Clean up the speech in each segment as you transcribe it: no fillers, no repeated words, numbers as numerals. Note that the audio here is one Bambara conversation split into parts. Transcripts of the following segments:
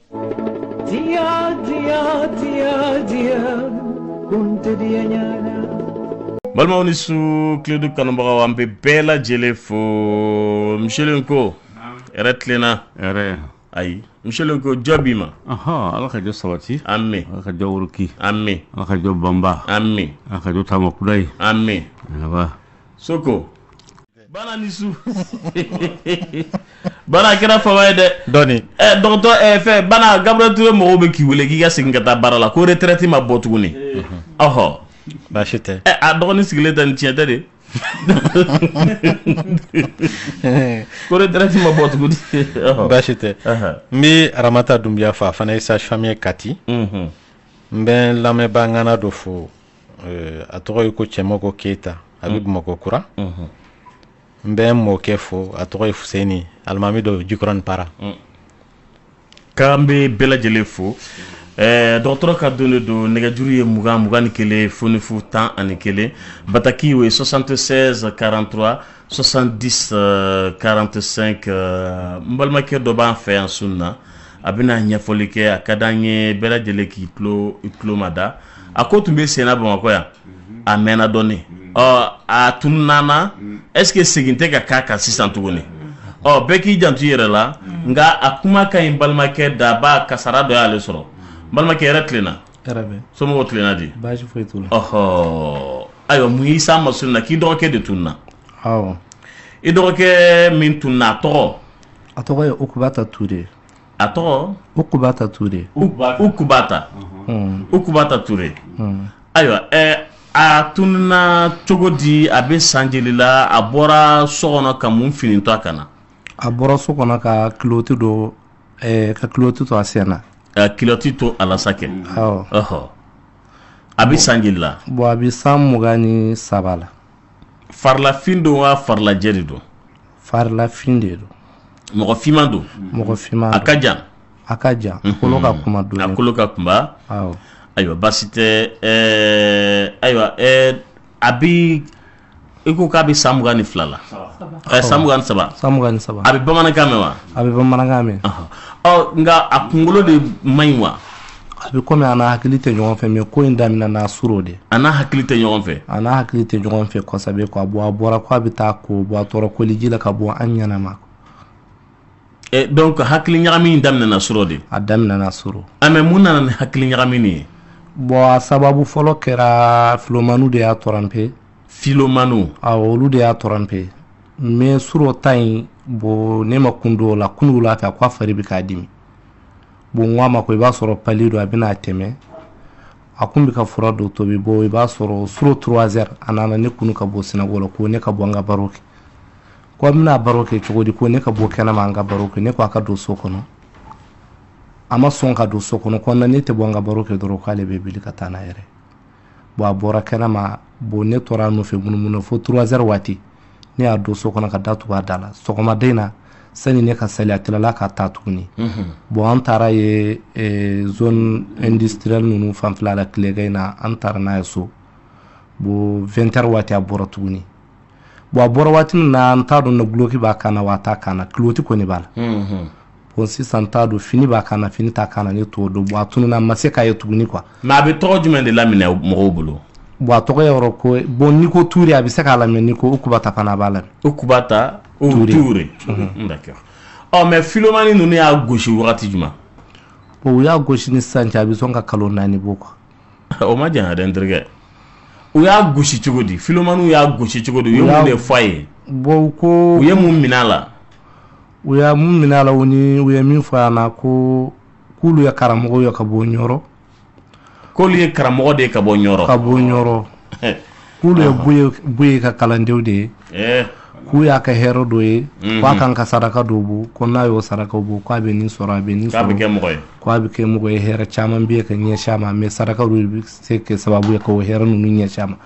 dia kunte dia nyana balma woni su kledu kanumbaga wambe bela jele fo mshelenko retlena ere ay mshelenko jobima aha ala ka jo sawati amme ala ka jo uruki amme ala ka jo bamba amme ala ka jo tama kudai amme aba soko bana nisu bana kira fawaye de doni docteur fait bana Gabriel Touré mo be ki wele ki ga singin kata barala ko retraite ma botuguni oho ba shite a doni sigile tan tiete de ko retraite ma botuguni ba shite mi Ramata Doumbia fa fana isa famille kati mben lame bangana do fo atoy ko chemoko Keita abi moko kura mben mo kefo atoy Fuseni almami do jikran para kambe bela jele fo docteur ka donné do negajuru ye mugan kele foni fu temps ani kele bataki we 76 43 70 45 mbalma ke do ban fe en sunna abina nyafoli ke akadanye bela jele ki klo mada akotumbe sena bamako ya amena donné a tunana est-ce que seginte ka kaka 600 tuguni beki jantu yere la nga akuma ka imbalma ke daba kasara do yale soro balma ke retlena arabe somo wotlena di baji foitul ayo muisa masunna ki do ke de tunna aw ido ke min tunna to atogo ya Ukubata Touré ato Ukubata Touré Ukubata Touré ayo a tunna chogodi abe sanjelila abora sono kamun fininto akana abora sokona ka kiloti do ka kiloti to asena kiloti to alasake aw abi sanjelila bo abi samugani sabala farla findo wa farla jerido farla finde do moko fimando akaja koloka kuma do akoloka kumba aw ayo basite ayo abi iko ka bi samugani flala samugani saba abi bamana kame nga akungolo de mainwa abi kome ana hakilite ɲɔgɔn fɛ mais ko in damina na suro de ana hakilite ɲɔgɔn fɛ kɔsɛbɛ ko a bɔra ko a bɛ taa ko bɔ a tɔɔrɔ koliji la ka bɔ an ɲanama donc hakili ɲagami damina na suro de a damina na suro mais mun nana ni hakili ɲagami ni bon a sababu fɔlɔ kɛra Filomanu de y'a tromper Filomanu olu de y'a tromper mais suro ta in bon ne ma kundo la kunu la fɛ ko a fari bɛ k'a dimi bon wa ma ko i b'a sɔrɔ pali do a bɛna tɛmɛ a kun bɛ ka fura dɔ tobi bon i b'a sɔrɔ suro 3 heures a nana ne kunu ka bɔ Sinagola ko ne ka bɔ an ka baro kɛ ko an bɛna baro kɛ cogo di ko ne ka bɔ kɛnɛma an ka baro kɛ ne ko a ka don so kɔnɔ a ma sɔn ka don so kɔnɔ ko ne tɛ bɔ an ka baro kɛ dɔrɔn k'ale bɛ bili ka taa n'a yɛrɛ bon a bɔra kɛnɛma bon ne tora a nɔfɛ munumunu fo 3 heures waati ne y'a don so kɔnɔ ka datugu a da la sɔgɔmaden na sani ne ka seli a tilala ka taa tuguni bon an taara ye zone industrielle ninnu fanfɛla la tilega in na an taara n'a ye so bon 20 heures waati a bɔra tuguni bon a bɔra waati min na an t'a dɔn na guloki b'a kan na wa a t'a kan na kiloti kɔni b'a la bon sisan t'a dɔn fini b'a kan na fini t'a kan na ne t'o dɔn bon a tununa a ma se k'a ye tuguni quoi mais a bɛ tɔgɔ jumɛn de laminɛ mɔgɔw bolo bon a tɔgɔ yɔrɔ ko bon ni ko Touré a bɛ se k'a lamɛn ni ko Ukubata fana a b'a lamɛn Ukubata Touré d'accord mais Filomani ninnu y'a gosi wagati jumɛn bon u y'a gosi ni sisan cɛ a bɛ sɔn ka kalo 4 bɔ quoi o ma janya dɛ n terikɛ u y'a gosi cogo di Filomani y'a gosi cogo di u ye mun de fɔ a ye bon ko u ye mun minɛ a la u ye mun minɛ a la u ye min fɔ a na ko k'olu ye karamɔgɔw ye ka bɔ Ɲɔrɔ k'olu ye karamɔgɔ de ye ka bɔ Ɲɔrɔ k'olu ye Buye ka kalandenw de ye k'u y'a ka hɛrɛ dɔ ye k'a kan ka saraka dɔ bɔ ko n'a y'o saraka bɔ k'a bɛ nin sɔrɔ k'a bɛ kɛ mɔgɔ ye hɛrɛ caman bɛ ye ka ɲɛsin a ma mais saraka dɔ bɛ se kɛ sababu ye ka o hɛrɛ ninnu ɲɛsin a ma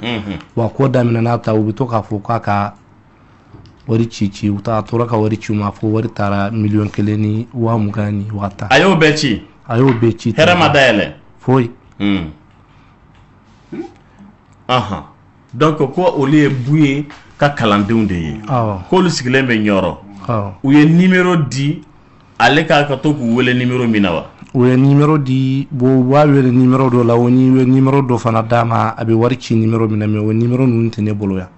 wa ko daminɛ n'a ta u bɛ to k'a fɔ k'a ka wari ci u tora ka wari ci u ma fo wari taara 1,20,000 ni 20,000 ni 10,000 a y'o bɛɛ ci hɛrɛ ma dayɛlɛ foyi donc ko olu ye Buye ka kalandenw de ye k'olu sigilen bɛ Ɲɔrɔ u ye numéro di ale k'a ka to k'u wele numéro min na wa o ye numéro di bo wa wele numéro do la woni we numéro do fana dama abe wari ci numéro mina me o numéro nun tene bolo ya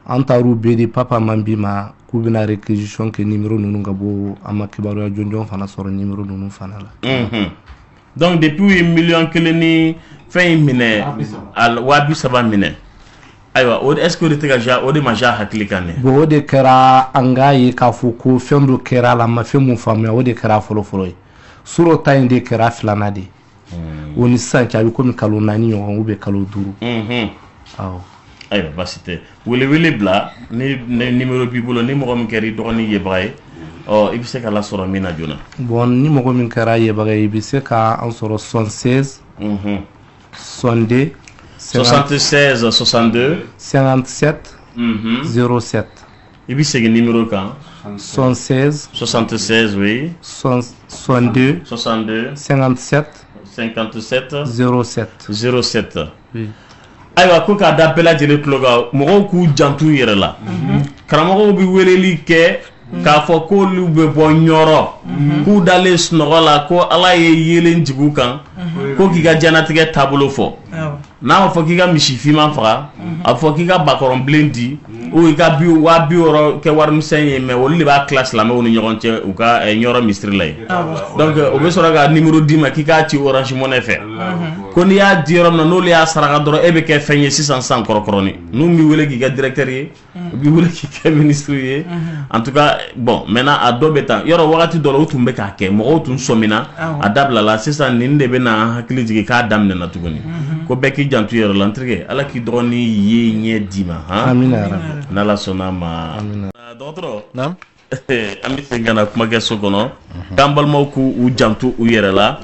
antaru be di papa mambi ma ku bina réquisition ke numéro nunu ngabo ama kibaru ya jonjon fana soro numéro nunu fana la donc depuis million keleni fin mine al wabi saba mine aywa o est-ce que te ga o de maja haklikane bo o de kera angayi ka fuku fendo kera la ma fe mu famia o de kera folo folo suro tay de kera filana de woni sancha bi komi kalo nani yo on be kalo duru aw aywa basite wele bla ni numéro bi bolo ni mo ko keri do ni yebraye oh ibise ka la soro mina jona bon ni mo ko min kera yebraye ibise ka an soro 76 62 76 62 57 07 ibise ke numéro kan 76 76 oui 62 57 07 oui aywa ko ka da bela jele kloga mo ko jantu yere la karamo bi weleli ke ka fo ko lu be bo nyoro ku dale snogola ko ala ye yele njigu kan ko giga janatige tabulo fo na fo giga mishifi man fa a fo giga bakoron blendi o giga bi wa bi oro ke war msenye me woli ba classe la me woni nyoronche u ka nyoro mistri lay donc o be soro ga numéro 10 ma kika ci orange money fe ko ni ya dirom na no li ya saraga doro ebe ke fenye 600 korokoroni nu mi wele giga directeur yi bi wele ki ministre yi en tout cas bon maintenant à dobetan yoro wakati dolo utumbe ka ke mo utun somina adabla la sisa ninde be na hakili jigi ka damne na tuguni ko beki jantu yoro lantrige ala ki droni ye nye dima ha amina nala sonama amina docteur nam ami sengana kuma ke sokono tambal mawku u jantu u yere la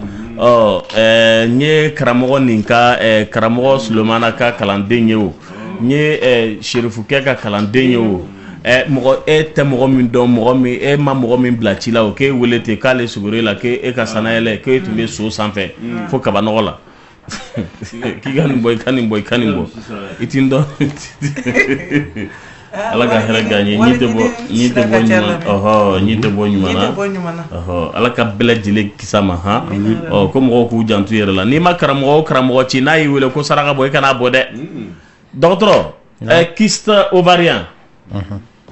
nye karamogo ninka karamogo Sulemana ka kalande nyewo nye sherifu ke ka kalande nyewo mogo te mogo min don mogo mi ma mogo min bila ci la o ke welete k'ale sugure la ke ka sanayele ke tun be so sanfɛ fo kabanogo la k'i ka nin bɔ itin dɔn ala ka hɛrɛ gagné ñi te bɔ ɲuman na ala ka bɛɛ lajɛlen kisa ma ha ko mɔgɔw k'u jantu yɛrɛ la n'i ma karamɔgɔ ci n'a y'i wele ko saraka bɔ i kana bɔ dɛ dɔgɔtɔrɔ kyste ovarien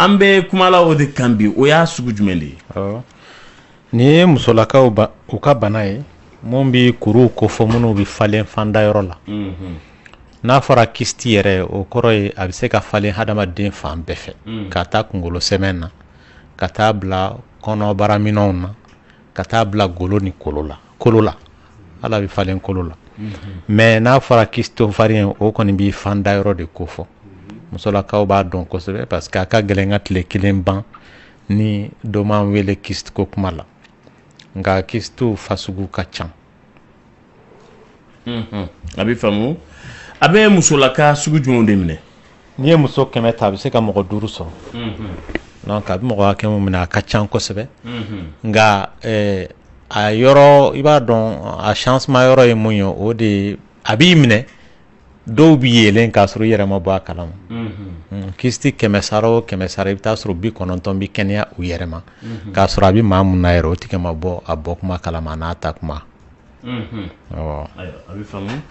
an bɛ kumala o de kan bi o y'a sugu jumɛn de ye ni ye musolakaw u ka bana ye mun bi kuruw kofɔ minnu bi falen fandayɔrɔ la n'a fɔra kisti yɛrɛ o kɔrɔ ye a bɛ se ka falen hadamaden fan bɛɛ fɛ ka taa kunkolo sɛmɛn na ka taa bila kɔnɔbaraminɛnw na ka taa bila golo ni kolo la ala bɛ falen kolo la mais n'a fɔra kisti ovarien o kɔni bi fandayɔrɔ de kofɔ musolakaw b'a dɔn kosɛbɛ parce que a ka gɛlɛn ka tile kelen ban ni dɔ m'an wele kisti ko kuma la nka kistiw fasugu ka ca a bɛ faamu a bɛ musolaka sugu jumɛnw de minɛ n'i ye muso 100 ta a bɛ se ka mɔgɔ 5 sɔrɔ donc a bɛ mɔgɔ hakɛ min minɛ a ka ca kosɛbɛ nka a yɔrɔ i b'a dɔn a changement yɔrɔ ye mun ye o de a b'i minɛ dɔw bi yelen k'a sɔrɔ i yɛrɛ ma bɔ a kalama kisti 100 sara o 100 sara i bɛ taa sɔrɔ 90 bi kɛnɛya u yɛrɛ ma k'a sɔrɔ a bɛ maa mun na yɛrɛ o tigi ma bɔ a bɔ kuma kalama a n'a ta kuma a bɛ faamu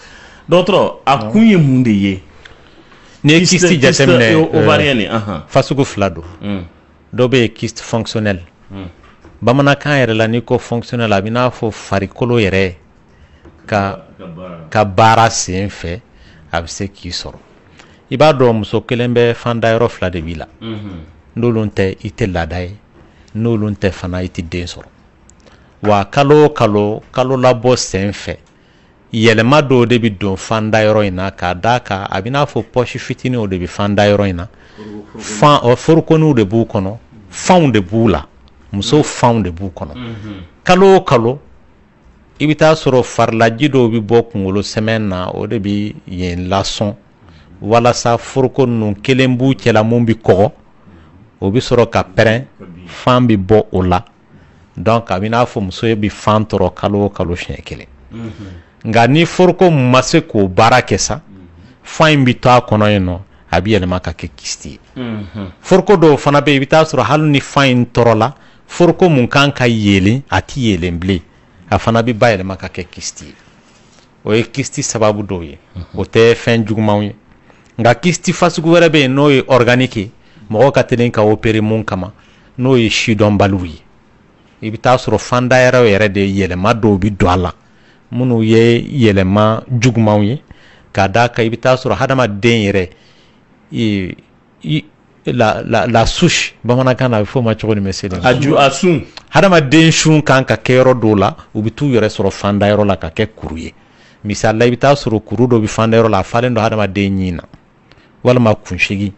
dɔgɔtɔrɔ a kun ye mun de ye ni ye kisti jateminɛ ovarien fasugu 2 don dɔ bɛ yen kisti fonctionnel bamanankan yɛrɛ la n'i ko fonctionnel a bɛ n'a fɔ farikolo yɛrɛ ka baara sen fɛ a bɛ se k'i sɔrɔ i b'a dɔn muso kelen bɛ fandayɔrɔ 2 de b'i la n'olu tɛ i tɛ laada ye n'olu tɛ fana i tɛ den sɔrɔ wa kalo o kalo labɔ sen fɛ yɛlɛma dɔw de bɛ don fandayɔrɔ in na k'a d'a kan a bɛ n'a fɔ pɔsi fitinin o de bɛ fandayɔrɔ in na forokoniw de b'u kɔnɔ fanw de b'u la muso fanw de b'u kɔnɔ kalo o kalo i bɛ taa sɔrɔ farilaji dɔw bɛ bɔ kunkolo sɛmɛn na o de bɛ yen lasɔn walasa foroko ninnu kelen b'u cɛla mun bɛ kɔgɔ o bɛ sɔrɔ ka pɛrɛn fan bɛ bɔ o la donc a bɛ n'a fɔ muso bɛ fan tɔrɔ kalo o kalo siɲɛ kelen nka ni foroko ma se k'o baara kɛ sa fan in bɛ to a kɔnɔ yen nɔ a bɛ yɛlɛma ka kɛ kisti ye foroko dɔw fana bɛ yen i bɛ taa sɔrɔ hali ni fan in tɔrɔ la foroko mun kan ka yelen a tɛ yelen bilen a fana bi bayɛlɛma ka kɛ kisti ye o ye kisti sababu dɔw ye o tɛ fɛn jugumanw ye nka kisti fasugu wɛrɛ bɛ yen n'o ye organique ye mɔgɔ ka teli ka opérer mun kama n'o ye sidɔnbaliw ye i bɛ taa sɔrɔ fandayɛrɛw yɛrɛ de yɛlɛma dɔw bi don a la minnu ye yɛlɛma jugumanw ye k'a d'a kan i bɛ taa sɔrɔ hadamaden yɛrɛ la souche bamanankan na a bɛ fɔ o ma cogo di mɛ a sun hadamaden sun kan ka kɛ yɔrɔ dɔw la u bɛ t'u yɛrɛ sɔrɔ fandayɔrɔ la ka kɛ kuru ye misali la i bɛ taa sɔrɔ kuru dɔ bɛ fandayɔrɔ la a falen don hadamaden ɲin na walima kunsigi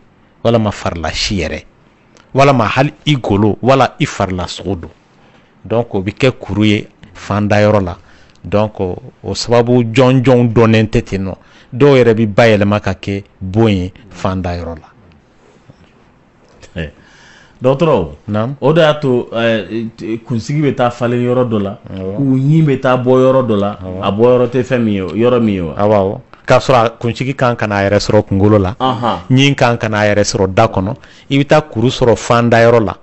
walima farilasi yɛrɛ walima hali i golo wala i farila sogo don donc o bɛ kɛ kuru ye fandayɔrɔ la donc o sababu jɔnjɔnw dɔnnen tɛ ten nɔ dɔw yɛrɛ bɛ bayɛlɛma ka kɛ bon ye fandayɔrɔ la. dɔgɔtɔrɔ o de y'a to kunsigi bɛ taa falen yɔrɔ dɔ la u ɲin bɛ taa bɔ yɔrɔ dɔ la a bɔ yɔrɔ tɛ fɛn min ye yɔrɔ min ye wa. awɔ k'a sɔrɔ kunsigi kan ka n'a yɛrɛ sɔrɔ kunkolo la ɲin kan ka n'a yɛrɛ sɔrɔ da kɔnɔ i bɛ taa kuru sɔrɔ fandayɔrɔ la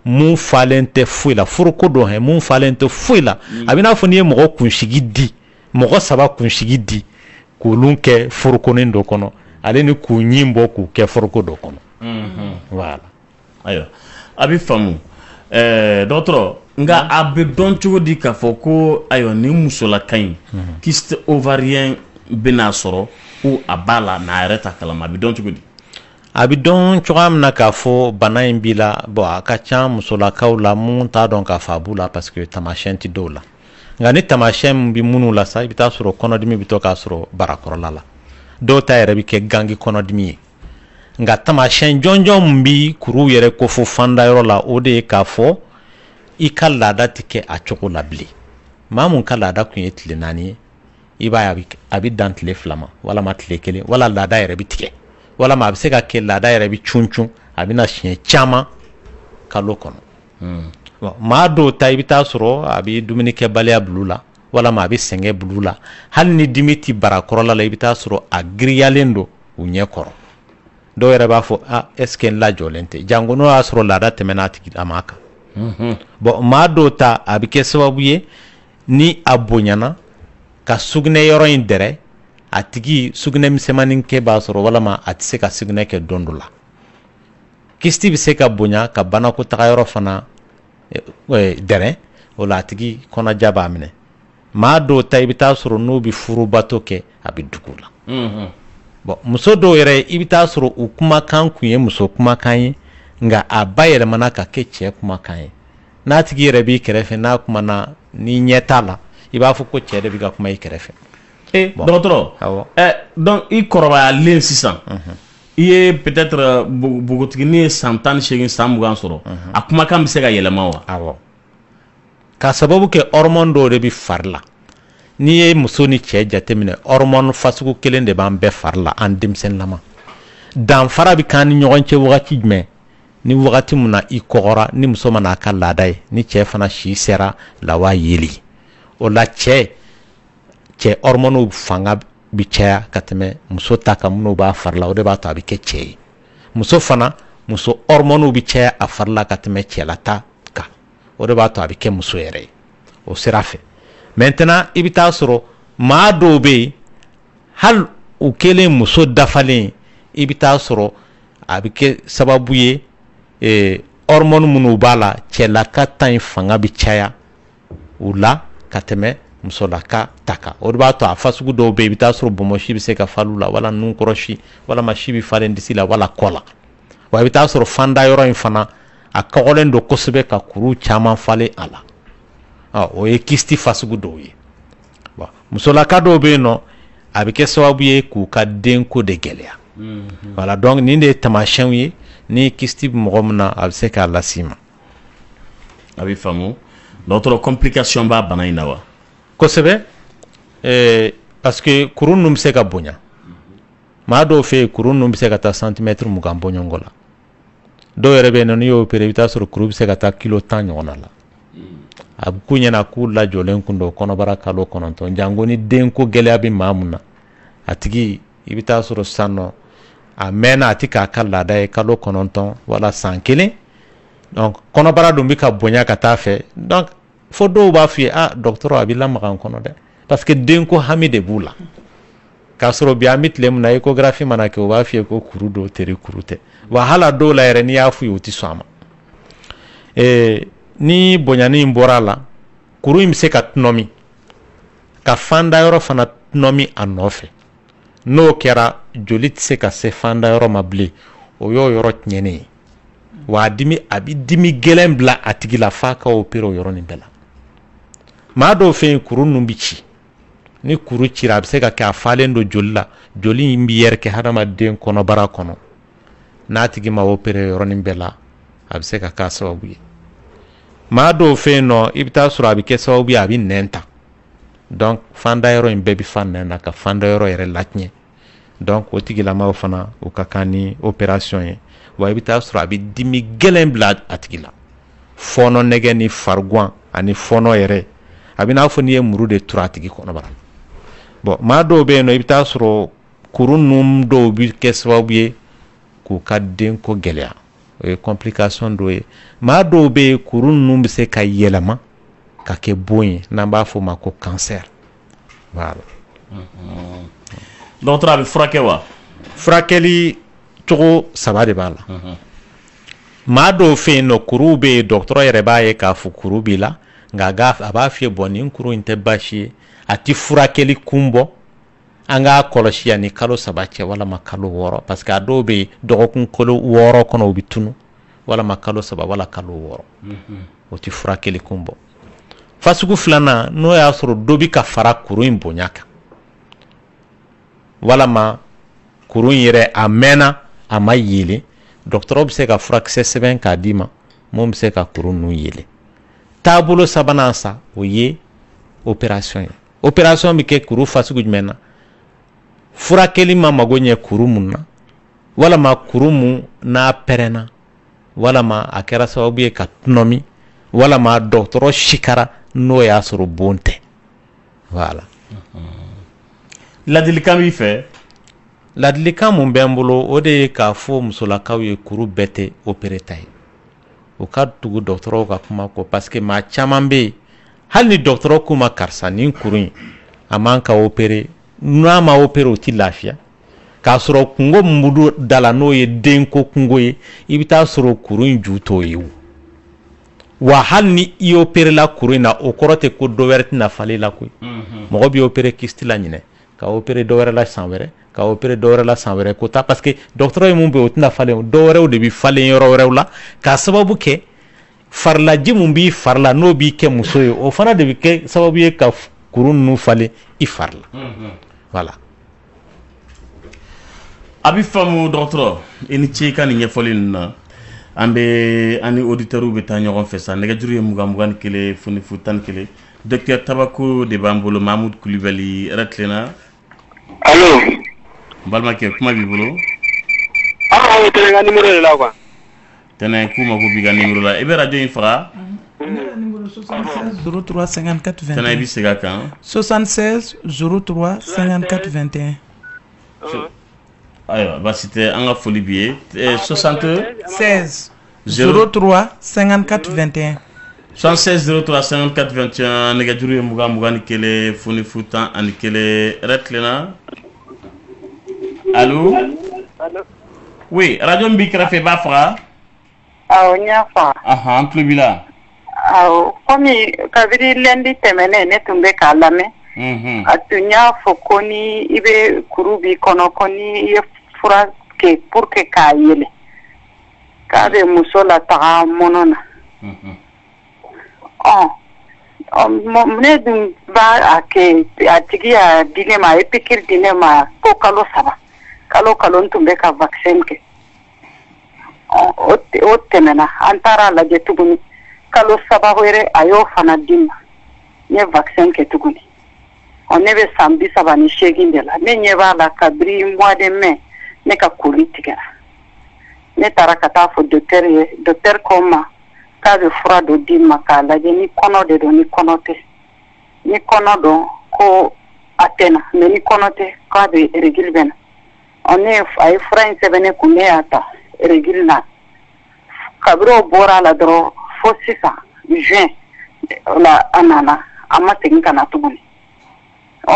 mun falen tɛ foyi la foroko dɔ hɛ mun falen tɛ foyi la a bɛ n'a fɔ n'i ye mɔgɔ kunsigi di mɔgɔ 3 kunsigi di k'olu kɛ forokonin dɔ kɔnɔ ale ni k'u ɲin bɔ k'u kɛ foroko dɔ kɔnɔ voilà. ayiwa a bɛ faamu dɔgɔtɔrɔ nka a bɛ dɔn cogo di k'a fɔ ko ayiwa ni musolaka in kyste ovarien bɛna sɔrɔ ko a b'a la n'a yɛrɛ ta kalama a bɛ dɔn cogo di. a bɛ dɔn cogoya min na k'a fɔ bana in b'i la bon a ka ca musolakaw la mun t'a dɔn k'a fɔ a b'u la parce que tamasiyɛn tɛ dɔw la nka ni tamasiyɛn min bɛ minnu la sa i bɛ taa sɔrɔ kɔnɔdimi bɛ to k'a sɔrɔ barakɔrɔla la dɔw ta yɛrɛ bɛ kɛ gangi kɔnɔdimi ye nka tamasiyɛn jɔnjɔn min bɛ kuruw yɛrɛ kofɔ fandayɔrɔ la o de ye k'a fɔ i ka laada tɛ kɛ a cogo la bilen maa mun ka laada tun ye tile 4 ye i b'a ye a bɛ dan tile 2 ma walama tile 1 wala laada yɛrɛ bɛ tigɛ walama a bɛ se ka kɛ laada yɛrɛ bɛ cun a bɛ na siɲɛ caman kalo kɔnɔ bon maa dɔw ta i bɛ taa sɔrɔ a bɛ dumunikɛbaliya bil'u la walama a bɛ sɛgɛn bil'u la hali ni dimi tɛ barakɔrɔla la i bɛ taa sɔrɔ a giriyalen don u ɲɛ kɔrɔ dɔw yɛrɛ b'a fɔ est-ce que n lajɔlen tɛ jango n'o y'a sɔrɔ laada tɛmɛna a tigi a ma kan bon maa dɔw ta a bɛ kɛ sababu ye ni a bonyana ka sugunɛ yɔrɔ in dɛrɛ a tigi sugunɛ misɛnmanin kɛ b'a sɔrɔ walama a tɛ se ka sugunɛ kɛ don dɔ la kisti bɛ se ka bonya ka banakɔtaga yɔrɔ fana dɛrɛ o la a tigi kɔnɔja b'a minɛ maa dɔw ta i bɛ taa sɔrɔ n'u bɛ furubato kɛ a bɛ dugu la bon muso dɔw yɛrɛ i bɛ taa sɔrɔ u kumakan kun ye muso kumakan ye nka a ba yɛlɛmana ka kɛ cɛ kumakan ye n'a tigi yɛrɛ b'i kɛrɛfɛ n'a kumana ni ɲɛ t'a la i b'a fɔ ko cɛ de bɛ ka kuma i kɛrɛfɛ. dɔgɔtɔrɔ donc i kɔrɔbayalen sisan i ye peut-être bogotigini ye san 18 san 20 sɔrɔ a kumakan bɛ se ka yɛlɛma wa. awɔ k'a sababu kɛ hormone dɔw de bɛ fari la n'i ye muso ni cɛ jateminɛ hormone fasugu kelen de b'an bɛɛ fari la an denmisɛnninlama danfara bɛ k'an ni ɲɔgɔn cɛ wagati jumɛn ni wagati min na i kɔgɔra ni muso ma n'a ka laada ye ni cɛ fana si sera lawa yeli o la cɛ hormone fanga bɛ caya ka tɛmɛ muso ta kan minnu b'a fari la o de b'a to a bɛ kɛ cɛ ye muso fana muso hormone bɛ caya a fari la ka tɛmɛ cɛlata kan o de b'a to a bɛ kɛ muso yɛrɛ ye o sira fɛ maintenant i bɛ taa sɔrɔ maa dɔw bɛ yen hali u kɛlen muso dafalen i bɛ taa sɔrɔ a bɛ kɛ sababu ye hormone minnu b'a la cɛlaka ta in fanga bɛ caya u la ka tɛmɛ musolaka ta kan o de b'a to a fasugu dɔw bɛ yen i bɛ taa sɔrɔ bɔnbɔnsi bɛ se ka falen u la wala nunkɔrɔsi walama si bɛ falen disi la wala kɔ la wa i bɛ taa sɔrɔ fanda yɔrɔ in fana a kɔgɔlen don kosɛbɛ ka kuru caman falen a la o ye kisti fasugu dɔw ye bon musolaka dɔw bɛ yen nɔ a bɛ kɛ sababu ye k'u ka denko de gɛlɛya voilà donc nin de ye tamasiyɛnw ye ni kisti bɛ mɔgɔ min na a bɛ se k'a las'i ma. a bɛ faamu dɔgɔtɔrɔ complication b'a bana in na wa. kosɛbɛ parce que kuru ninnu bɛ se ka bonya maa dɔw fɛ yen kuru ninnu bɛ se ka taa centimètre 20 bɔ ɲɔgɔn la dɔw yɛrɛ bɛ yen nɔ n'i y'o opéré i bɛ taa sɔrɔ kuru bɛ se ka taa kilo 10 ɲɔgɔn na la a bɛ k'u ɲɛna k'u lajɔlen kun don kɔnɔbara kalo 9 jango ni denko gɛlɛya bɛ maa mun na a tigi i bɛ taa sɔrɔ sisan nɔ a mɛnna a tɛ k'a ka laada ye kalo 9 wala san 1 donc kɔnɔbara dun bɛ ka bonya ka taa fɛ donc fo dɔw b'a f'i ye dɔgɔtɔrɔ a b'i lamaga n kɔnɔ dɛ parce que denko hami de b'u la k'a sɔrɔ bi an bɛ tile min na échographie mana kɛ u b'a f'i ye ko kuru don teri kuru tɛ wa hali a dɔw la yɛrɛ n'i y'a f'u ye u tɛ sɔn a ma ni bonyani in bɔra a la kuru in bɛ se ka tunɔmi ka fanda yɔrɔ fana tunɔmi a nɔfɛ n'o kɛra joli tɛ se ka se fanda yɔrɔ ma bilen o y'o yɔrɔ tiɲɛnen ye wa a bɛ dimi gɛlɛn bila a tigi la f'a ka opérer o yɔrɔnin bɛɛ la maa dɔw fɛ yen kuru ninnu bɛ ci ni kuru cira a bɛ se ka kɛ a falen don joli la joli in bɛ yɛrɛkɛ hadamaden kɔnɔbara kɔnɔ n'a tigi ma opérer yɔrɔnin bɛɛ la a bɛ se ka k'a sababu ye maa dɔw fɛ yen nɔ i bɛ taa sɔrɔ a bɛ kɛ sababu ye a bɛ nɛn ta donc fanda yɔrɔ in bɛɛ bɛ fa nɛn na ka fanda yɔrɔ yɛrɛ latiɲɛ donc o tigilamaw fana o ka kan ni opération ye wa i bɛ taa sɔrɔ a bɛ dimi gɛlɛn bila a tigi la fɔɔnɔ nɛgɛ ni farigan ani fɔɔnɔ yɛrɛ a bɛ n'a fɔ n'i ye muru de turu a tigi kɔnɔbara bon maa dɔw bɛ yen nɔ i bɛ taa sɔrɔ kuru ninnu dɔw bɛ kɛ sababu ye k'u ka denko gɛlɛya o ye complication dɔ ye maa dɔw bɛ yen kuru ninnu bɛ se ka yɛlɛma ka kɛ bon ye n'an b'a fɔ o ma ko cancer voilà. dɔgɔtɔrɔ a bɛ furakɛ wa furakɛli cogo 3 de b'a la maa dɔw fɛ yen nɔ kuruw bɛ yen dɔgɔtɔrɔ yɛrɛ b'a ye k'a fɔ kuru b'i la nka a b'a f'i ye bɔn nin kuru in tɛ baasi ye a tɛ furakɛli kun bɔ an k'a kɔlɔsi yanni kalo 3 cɛ walama kalo 6 parce que a dɔw bɛ yen dɔgɔkun kalo 6 kɔnɔ u bɛ tunu walama kalo 3 wala kalo 6 o tɛ furakɛli kun bɔ fasugu 2nan n'o y'a sɔrɔ dɔ bɛ ka fara kuru in bonya kan walama kuru in yɛrɛ a mɛnna a ma yelen dɔgɔtɔrɔ bɛ se ka furakisɛ sɛbɛn k'a d'i ma mun bɛ se ka kuru ninnu yelen taabolo 3nan sa o ye opération ye opération bɛ kɛ kuru fasugu jumɛn na furakɛli ma mago ɲɛ kuru mun na walama kuru mun n'a pɛrɛnna walama a kɛra sababu ye ka tunɔmi walama dɔgɔtɔrɔ sikara n'o y'a sɔrɔ bon tɛ voilà. ladilikan b'i fɛ ladilikan mun bɛ n bolo o de ye k'a fɔ musolakaw ye kuru bɛɛ tɛ opérer ta ye o ka tugu dɔgɔtɔrɔw ka kuma kɔ parce que maa caman bɛ yen hali ni dɔgɔtɔrɔ k'u ma karisa nin kuru in a man ka opérer n'a ma opérer o tɛ lafiya k'a sɔrɔ kungo min b'u da la n'o ye denko kungo ye i bɛ taa sɔrɔ kuru in ju t'o ye wa hali ni i opérer la kuru in na o kɔrɔ tɛ ko dɔ wɛrɛ tɛna falen la koyi mɔgɔ bɛ opérer kyste la ɲinɛ ka opérer dɔ wɛrɛ la san wɛrɛ ka opérer dɔ wɛrɛ la san wɛrɛ ko ta parce que dɔgɔtɔrɔ ye mun bɛ yen o tɛna falen dɔ wɛrɛw de bɛ falen yɔrɔ wɛrɛw la k'a sababu kɛ farilaji mun b'i fari la n'o b'i kɛ muso ye o fana de bɛ kɛ sababu ye ka kuru ninnu falen i fari la voilà. a bɛ faamu dɔgɔtɔrɔ i ni ce i ka nin ɲɛfɔli ninnu na an ni auditeurs bɛ taa ɲɔgɔn fɛ sa nɛgɛjuru ye 21 fonifu 11 docteur Tabako de b'an bolo Mahamudu Kulibali yɛrɛ tilenna allo n balimakɛ kuma b'i bolo o tɛ n ka numéro de la quoi tɛnɛ k'u mako b'i ka numéro la i bɛ radio in faga numéro 76 03 54 21 tɛnɛ i bɛ segin a kan 76 03 54 21 ayiwa baasi tɛ an ka foli b'i ye 76 03 54 21 76 03 54 21 nɛgɛjuru ye 21 fonifu 11 yɛrɛ tilenna allo oui radio min b'i kɛrɛfɛ i b'a faga awɔ n y'a faga an tulo b'i la awɔ komi kabiri lundi tɛmɛnen ne tun bɛ k'a lamɛn a tun y'a fɔ ko ni i bɛ kuru b'i kɔnɔ ko ni i ye fura kɛ pour que k'a yɛlɛ k'a bɛ muso lataga mɔnɔ na ne dun b'a kɛ a tigi y'a di ne ma a ye pikiri di ne ma ko kalo 3 kalo n tun bɛ ka vaccin kɛ o tɛmɛna an taara lajɛ tuguni kalo 3 wɛrɛ a y'o fana di ma n ye vaccin kɛ tuguni ne bɛ san 38 de la ne ɲɛ b'a la kabiri mois de mai ne ka koli tigɛra ne taara ka taa fɔ docteur ye docteur ko n ma k'a bɛ fura dɔ di ma k'a lajɛ ni kɔnɔ de don ni kɔnɔ tɛ ni kɔnɔ don ko a tɛ na mais ni kɔnɔ tɛ k'a bɛ règle bɛ na a ye fura in sɛbɛn ne kun ne y'a ta règle na kabiri o bɔra a la dɔrɔn fo sisan juin ola anana amma segin kana tuguni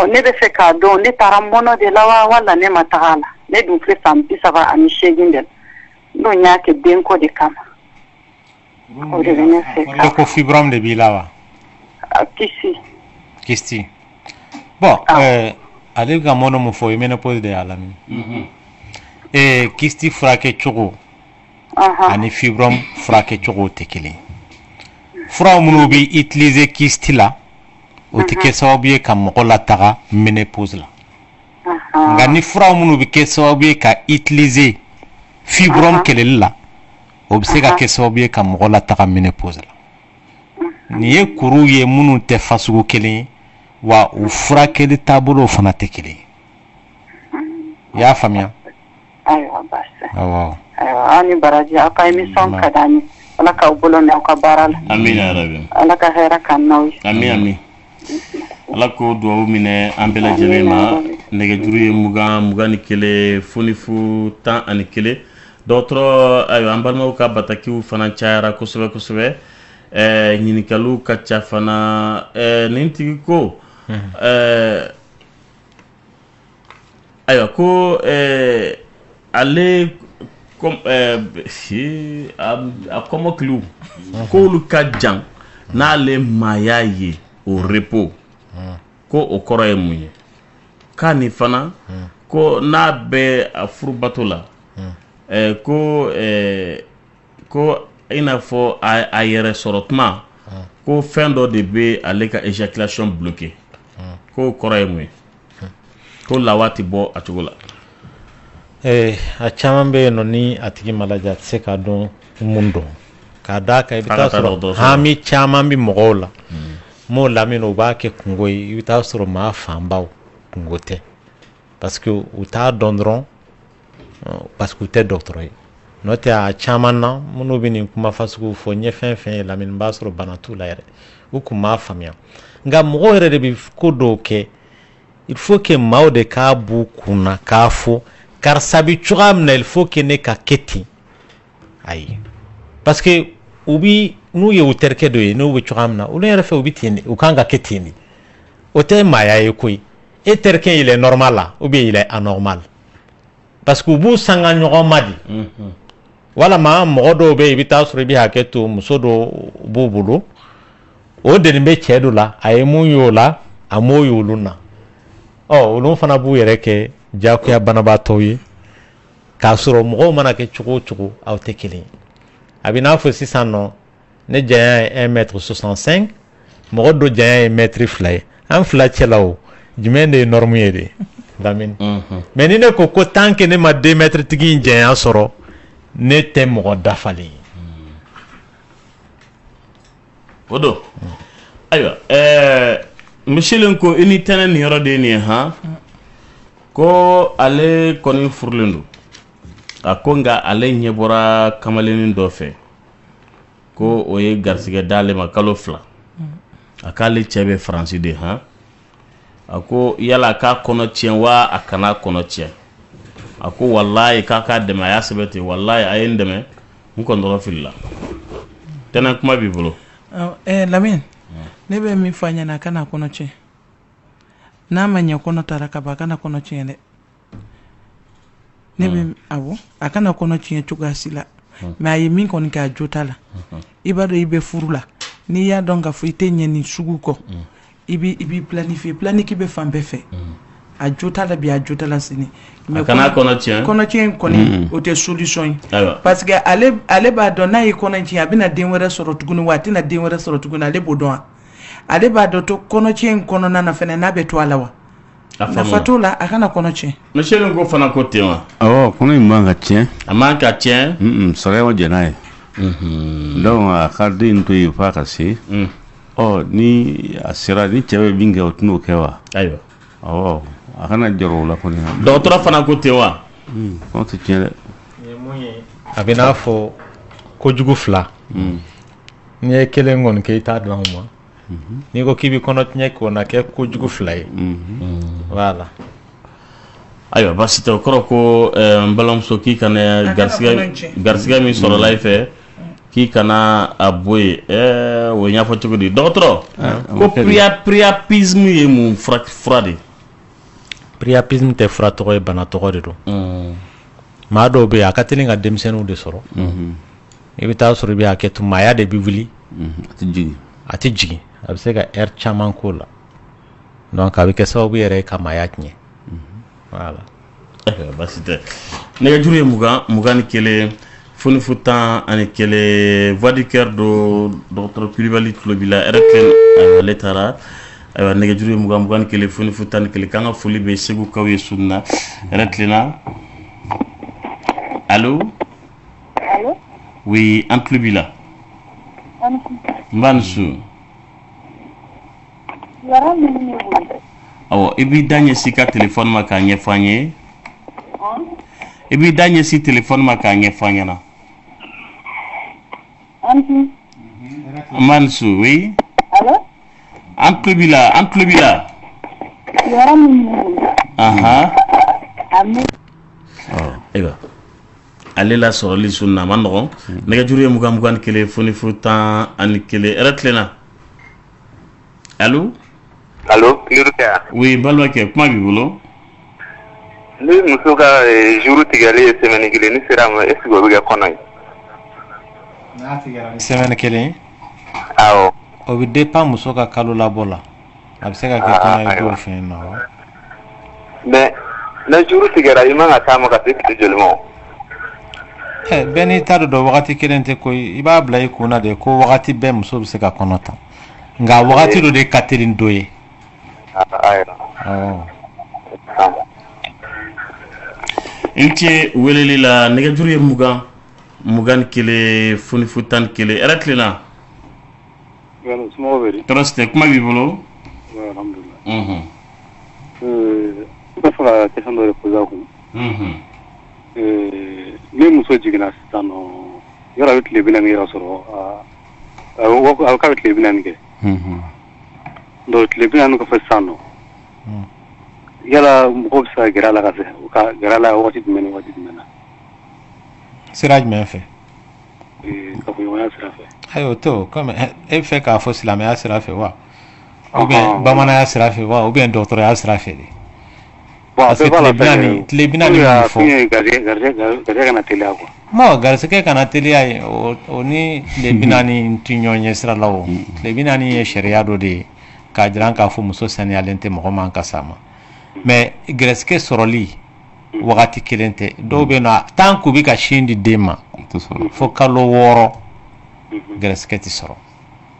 ne bɛ fɛ k'a dɔn ne taara mɔnɔ de la wa wala ne ma taga la ne dun filɛ san 38 de la n'o y'a kɛ denko de kama o de bɛ ne fɛ ka ko fibrome de b'i la wa kisti bon ale ka mɔnɔ mun fɔ i ménopause de y'a lamɛn kisti furakɛ cogo ani fibrome furakɛ cogo tɛ kelen fura minnu bɛ utiliser kisti la o tɛ kɛ sababu ye ka mɔgɔ lataga ménopause la nka ni fura minnu bɛ kɛ sababu ye ka utiliser fibrome kɛlɛli la o bɛ se ka kɛ sababu ye ka mɔgɔ lataga ménopause la nin ye kuruw ye minnu tɛ fasugu kelen ye wa u furakɛli taabolo fana tɛ kelen ye i y'a faamuya ayiwa basi awɔ ayiwa ani baraji aw ka émission ka d'an ye ala k'aw bolo mɛn aw ka baara la amin ya rabi ala ka hɛrɛ k'an n'aw ye amin ala ko duwawu minɛ an bɛɛ lajɛlen ma nɛgɛjuru ye 21 fonifu 11 dɔgɔtɔrɔ ayiwa an balimaw ka batakiw fana cayara kosɛbɛ kosɛbɛ ɲininkaliw ka ca fana nin tigi ko ayiwa ko ale a kɔmɔkiliw k'olu ka jan n'ale maaya ye o repos ko o kɔrɔ ye mun ye k'a ni fana ko n'a bɛ a furubato la ko i n'a fɔ a yɛrɛ sɔrɔ tuma ko fɛn dɔ de bɛ ale ka éjaculation bloqué ko o kɔrɔ ye mun ye ko lawa tɛ bɔ a cogo la a caman bɛ yen nɔ ni a tigi ma lajɛ a tɛ se k'a dɔn mun dɔn k'a d'a kan i bɛ taa sɔrɔ hami caman bɛ mɔgɔw la m'o lamɛn u b'a kɛ kungo ye i bɛ taa sɔrɔ maa fanbaw kungo tɛ parce que u t'a dɔn dɔrɔn parce que u tɛ dɔgɔtɔrɔ ye n'o tɛ a caman na minnu bɛ nin kuma fasugu fɔ n ye fɛn fɛn ye lamɛn n b'a sɔrɔ bana t'u la yɛrɛ u kun m'a faamuya nka mɔgɔw yɛrɛ de bɛ ko dɔw kɛ il faut que maaw de k'a b'u kun na k'a fɔ karisa bɛ cogoya min na il faut que ne ka kɛ ten ayi parce que u bi n'u ye u terikɛ dɔ ye n'u bɛ cogoya min na olu yɛrɛ fɛ u bɛ ten de u kan ka kɛ ten de o tɛ maaya ye koyi e terikɛ il est normal la ou bien il est anormal parce que u b'u sanga ɲɔgɔn ma de walama mɔgɔ dɔw bɛ yen i bɛ taa sɔrɔ i bɛ hakɛ to muso dɔ b'u bolo o deni bɛ cɛ dɔ la a ye mun ye o la a m'o ye olu na olu fana b'u yɛrɛ kɛ jagoya banabaatɔw ye k'a sɔrɔ mɔgɔw mana kɛ cogo o cogo aw tɛ kelen ye a bɛ n'a fɔ sisan nɔ ne janya ye 1m65 mɔgɔ dɔ janya ye 1m2 ye an fila cɛla o jumɛn de ye norme ye de lamini mais ni ne ko tant que ne ma 2 mètres tigi in janya sɔrɔ ne tɛ mɔgɔ dafalen ye o don ayiwa misilen ko i ni tɛnɛ nin yɔrɔ de ye nin ye han ko ale kɔni furulen don a ko nka ale ɲɛ bɔra kamalennin dɔ fɛ ko o ye garisɛgɛ d'ale ma kalo 2 a k'ale cɛ bɛ faransi de han a ko yala k'a kɔnɔ tiɲɛ wa a kana kɔnɔ tiɲɛ a ko walayi k'a k'a dɛmɛ a y'a sɛbɛn ten walayi a ye n dɛmɛ n kɔni tɔgɔ filila tɛnɛ kuma b'i bolo Lamine ne bɛ min fɔ a ɲɛna a kana kɔnɔ tiɲɛ n'a ma ɲɛ kɔnɔ taara ka ban a kana kɔnɔ tiɲɛ dɛ ne bɛ awɔ a kana kɔnɔ tiɲɛ cogoya si la mais a ye min kɔni kɛ a jo t'a la i b'a dɔn i bɛ furu la n'i y'a dɔn k'a fɔ i tɛ ɲɛ nin sugu kɔ i b'i planifier bɛ fan bɛɛ fɛ a jo t'a la bi a jo t'a la sini mais kana kɔnɔ tiɲɛ kɔni o tɛ solution ye parce que ale b'a dɔn n'a ye kɔnɔ tiɲɛ a bɛna den wɛrɛ sɔrɔ tuguni wa a tɛna den wɛrɛ sɔrɔ tuguni ale b'o dɔn wa ale b'a dɔn to kɔnɔ tiɲɛ in kɔnɔna na fɛnɛ n'a bɛ to a la wa nafa t'o la a kana kɔnɔ tiɲɛ monsieur ko fana ko ten wa awɔ kɔnɔ in man ka tiɲɛ a man ka tiɲɛ sɔrɔ ma jɛn n'a ye donc a ka den to yen f'a ka se ni a sera ni cɛ bɛ min kɛ o tɛn'o kɛ wa ayiwa awɔ a kana jɔrɔ o la kɔni dɔgɔtɔrɔ fana ko ten wa kɔn tɛ tiɲɛ dɛ a bɛ n'a fɔ kojugu fila n'i ye kelen kɔni kɛ i t'a dɔn ma n'i ko k'i bɛ kɔnɔ tiɲɛ k'o na kɛ kojugu fila ye voilà ayiwa basi tɛ o kɔrɔ ko n balimamuso k'i kana garisɛgɛ min sɔrɔla i fɛ k'i kana a bɔ yen o y'a fɔ cogo di dɔgɔtɔrɔ ko priapisme ye mun fura de priapisme tɛ fura tɔgɔ ye bana tɔgɔ de don maa dɔw bɛ yen a ka teli ka denmisɛnninw de sɔrɔ i bɛ taa sɔrɔ i bɛ hakɛ to maaya de bɛ wuli a tɛ jigin a bɛ se ka heure caman k'o la donc a bɛ kɛ sababu yɛrɛ ka maaya tiɲɛ voilà basi tɛ nɛgɛjuru ye 20 ni 1 fonifu 10 ani 1 voix du cœur do dɔgɔtɔrɔ Kulibali tulo b'i la heure kelen ale taara ayiwa nɛgɛjuru ye 20 ni 1 fonifu 10 ni 1 k'an ka foli bɛ segukaw ye su in na heure tilenna allo oui an tulo b'i la n b'a ni su awɔ i b'i da ɲɛsin ka téléphone ma k'a ɲɛfɔ an ye i b'i da ɲɛsin téléphone ma k'a ɲɛfɔ an ɲɛna n b'a ni su oui an tulo b'i la ayiwa ale la sɔrɔli sun na a ma nɔgɔn nɛgɛjuru ye 20 ni 1 fonifu 10 ani 1 heure tilenna allo Kilurukɛ oui balimakɛ kuma b'i bolo ni muso ka jour tigɛli ye semaine kelen ni sera ma est-ce que o bɛ kɛ kɔnɔ ye n'a tigɛra ni semaine kelen awɔ o bɛ dépend muso ka kalo labɔ la a bɛ se ka kɛ kɔnɔ ye k'o fɛ yen nɔ mais na jour tigɛra i man ka taama ka se tile joli ma bɛɛ n'i ta don wagati kelen tɛ koyi i b'a bila i kunna de ko wagati bɛɛ muso bɛ se ka kɔnɔ ta nka wagati dɔ de ka teli dɔ ye n cɛ weleli la nɛgɛjuru ye 20 ni 1 fonifu 10 ni 1 heure tilenna tɔɔrɔ si tɛ kuma b'i bolo alhamdulilah bɛ fɛ ka question dɔ de poser a kun ni muso jiginna sisan nɔ yɔrɔ a bɛ tile 40 yɔrɔ sɔrɔ a bɛ k'a bɛ tile 40 kɛ donc tile 40 kɔfɛ sisan nɔ yala mɔgɔw bɛ se ka gɛrɛ a la ka gɛrɛ a la waati jumɛn ni waati jumɛn na sira jumɛn fɛ kafoɲɔgɔnya sira fɛ ayiwa o to comme e fɛ k'a fɔ silamɛya sira fɛ wa ou bien bamananya sira fɛ wa ou bien dɔgɔtɔrɔya sira fɛ de parce que tile 40 min fɔ garisɛgɛ kana teliya quoi bon garisɛgɛ kana teliya ye o ni tile 40 tɛ ɲɔgɔn ɲɛ sira la o tile 40 ye sariya dɔ de ye k'a jira k'a fɔ muso saniyalen tɛ mɔgɔ man ka s'a ma mais garisɛgɛ sɔrɔli wagati kelen tɛ dɔw bɛ yen nɔ tant que u bɛ ka sin di den ma fo kalo 6 garisɛgɛ tɛ sɔrɔ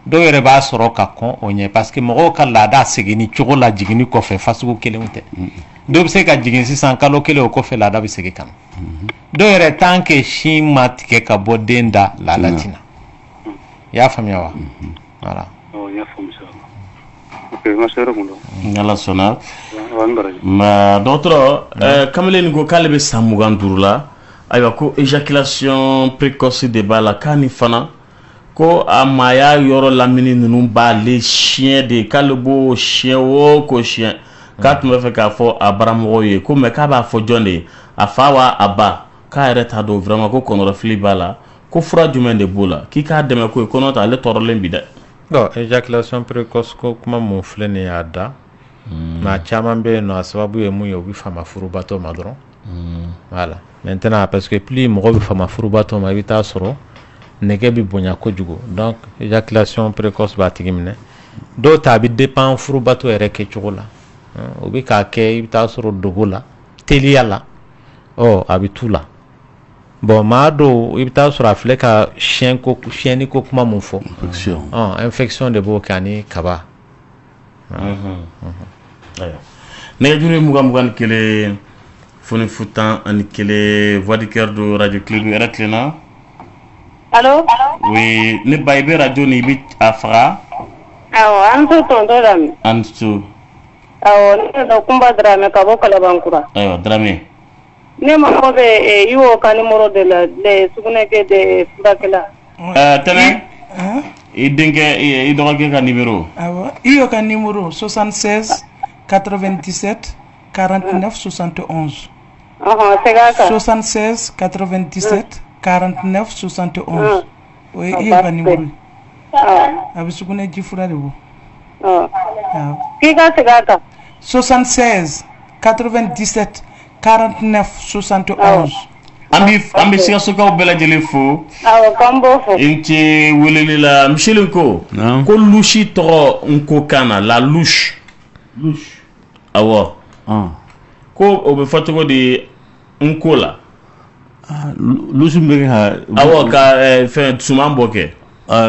dɔw yɛrɛ b'a sɔrɔ ka kɔn o ɲɛ parce que mɔgɔw ka laada seginni cogo la jiginni kɔfɛ fasugu kelenw tɛ dɔw bɛ se ka jigin sisan kalo kelen o kɔfɛ laada bɛ segin ka na dɔw yɛrɛ tant que sin ma tigɛ ka bɔ den da laada tɛ na i y'a faamuya wa voilà y'a faamu ok ma se yɔrɔ mun dɔn n'ala sɔnna ma dɔgɔtɔrɔ kamalen ko k'ale bɛ san 25 la ayiwa ko éjaculation précoce de b'a la k'a ni fana ko a maaya yɔrɔ lamini ninnu b'ale siɲɛ de k'ale b'o siɲɛ o ko siɲɛ k'a tun bɛ fɛ k'a fɔ a baramɔgɔw ye ko mais k'a b'a fɔ jɔn de ye a fa wa a ba k'a yɛrɛ t'a dɔn vraiment ko kɔnɔrɔfili b'a la ko fura jumɛn de b'o la k'i k'a dɛmɛ ko ye kɔnɔ ta ale tɔɔrɔlen bi dɛ bon éjaculation précoce ko kuma mun filɛ nin y'a da mais caman bɛ yen nɔ a sababu ye mun ye u bɛ fama furubato ma dɔrɔn voilà maintenant parce que plus mɔgɔ bɛ fama furubato ma i bɛ taa sɔrɔ nɛgɛ bɛ bonya kojugu donc éjaculation précoce b'a tigi minɛ dɔw ta a bɛ dépend furubato yɛrɛ kɛcogo la o bɛ k'a kɛ i bɛ taa sɔrɔ dogo la teliya la a bɛ t'u la bon maa dɔw i bɛ taa sɔrɔ a filɛ ka siyɛnni ko kuma mun fɔ infection de b'o kɛ ani kaba nɛgɛjuru ye 20 ni 1 fonifu 10 ani 1 voix du cœur do radio Club heure tilenna allo oui ne ba i bɛ radio ni i bɛ a faga awɔ an to tonton Dramé an to awɔ ne da Kumba Dramé ka bɔ Kalabankura ayiwa Dramé ne mago bɛ y'o ka numéro de la sugunɛkɛ de furakɛla tɛnɛ i denkɛ i dɔgɔkɛ ka numéro awɔ i y'o ka numéro 76 97 49 71 seg'a kan 76 97 49 71 o ye i ye ka numéro ye a bɛ sugunɛ ji fura de bɔ k'i ka segin a kan 76 97 49 71 an bɛ Sikasokaw bɛɛ lajɛlen fo awɔ k'an b'o fɔ n tɛ weleli la Michel ko lusi tɔgɔ n ko kan na la louche awɔ ko o bɛ fɔ cogo di n ko la lusi bɛ kɛ ka awɔ ka fɛn suman bɔ kɛ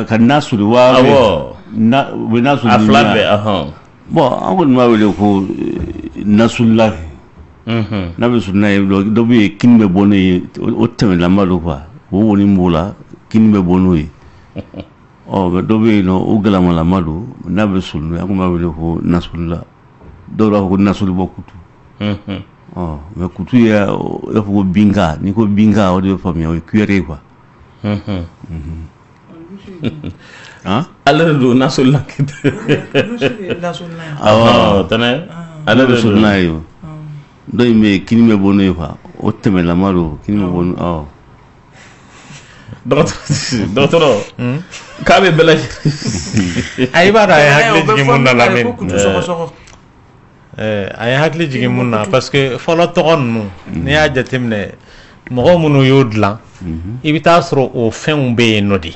ka nasuli wa awɔ u bɛ nasuli a fila bɛɛ bon an kɔni b'a wele ko nasulila n'a bɛ sɔrɔ n'a ye dɔ bɛ yen kini bɛ bɔ n'o ye o tɛmɛlama don quoi o wɔni b'o la kini bɛ bɔ n'o ye mɛ dɔ bɛ yen nɔ o galamalama don n'a bɛ sɔrɔ n'o ye an kɔni b'a wele ko nasulila dɔw b'a fɔ ko nasuli bɔ kutu mɛ kutu ye i b'a fɔ ko binka n'i ko binka o de bɛ faamuya o ye cuillère ye quoi ale de don nasolila tɛnɛ ale de sɔrɔ n'a ye dɔ in bɛ kini bɛ bɔ n'o ye quoi o tɛmɛlama don kini bɛ bɔ n'o dɔgɔtɔrɔ k'a bɛ bɛɛ lajɛlen a b'a dɔn a ye hakili jigin mun na Lamini a ye hakili jigin mun na parce que fɔlɔ tɔgɔ ninnu n'i y'a jateminɛ mɔgɔ minnu y'o dilan i bɛ taa sɔrɔ o fɛnw bɛ yen nɔ de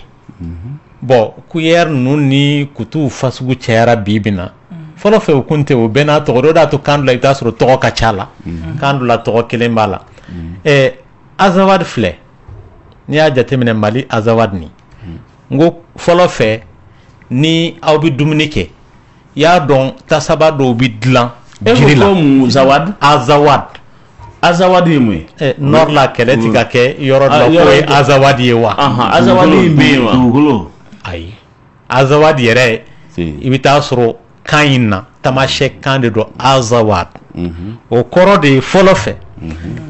bon cuillère ninnu ni kutu fasugu cayara bi bi na fɔlɔ fɛ o kun tɛ o bɛɛ n'a tɔgɔ o de y'a to kan dɔ la i bɛ taa sɔrɔ tɔgɔ ka ca la kan dɔ la tɔgɔ kelen b'a la azawadi filɛ n'i y'a jateminɛ Mali azawadi nin n ko fɔlɔ fɛ ni aw bɛ dumuni kɛ i y'a dɔn tasaba dɔw bɛ dilan jiri la azawadi ye mun ye nord la kɛlɛ tɛ ka kɛ yɔrɔ dɔ la k'o ye azawadi ye wa azawadi in bɛ yen wa dugukolo ayi azawadi yɛrɛ i bɛ taa sɔrɔ kan in na tamasiyɛn kan de don azawad o kɔrɔ de ye fɔlɔ fɛ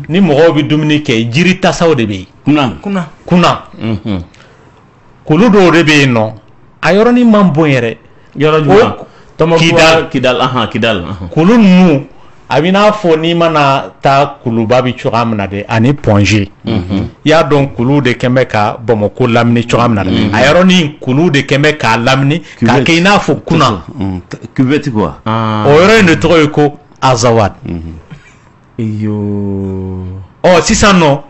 ni mɔgɔw bɛ dumuni kɛ jiri tasaw de bɛ yen kunan kulu dɔw de bɛ yen nɔ a yɔrɔnin man bon yɛrɛ yɔrɔ jumɛn kidal kulu ninnu a bɛ n'a fɔ n'i mana taa kuluba bɛ cogoya min na dɛ ani pɔnze i y'a dɔn kulu de kɛn bɛ ka Bamako lamini cogoya min na dɛ a yɔrɔnin kulu de kɛn bɛ k'a lamini k'a kɛ i n'a fɔ kunan cuvette quoi o yɔrɔ in de tɔgɔ ye ko azawad sisan nɔ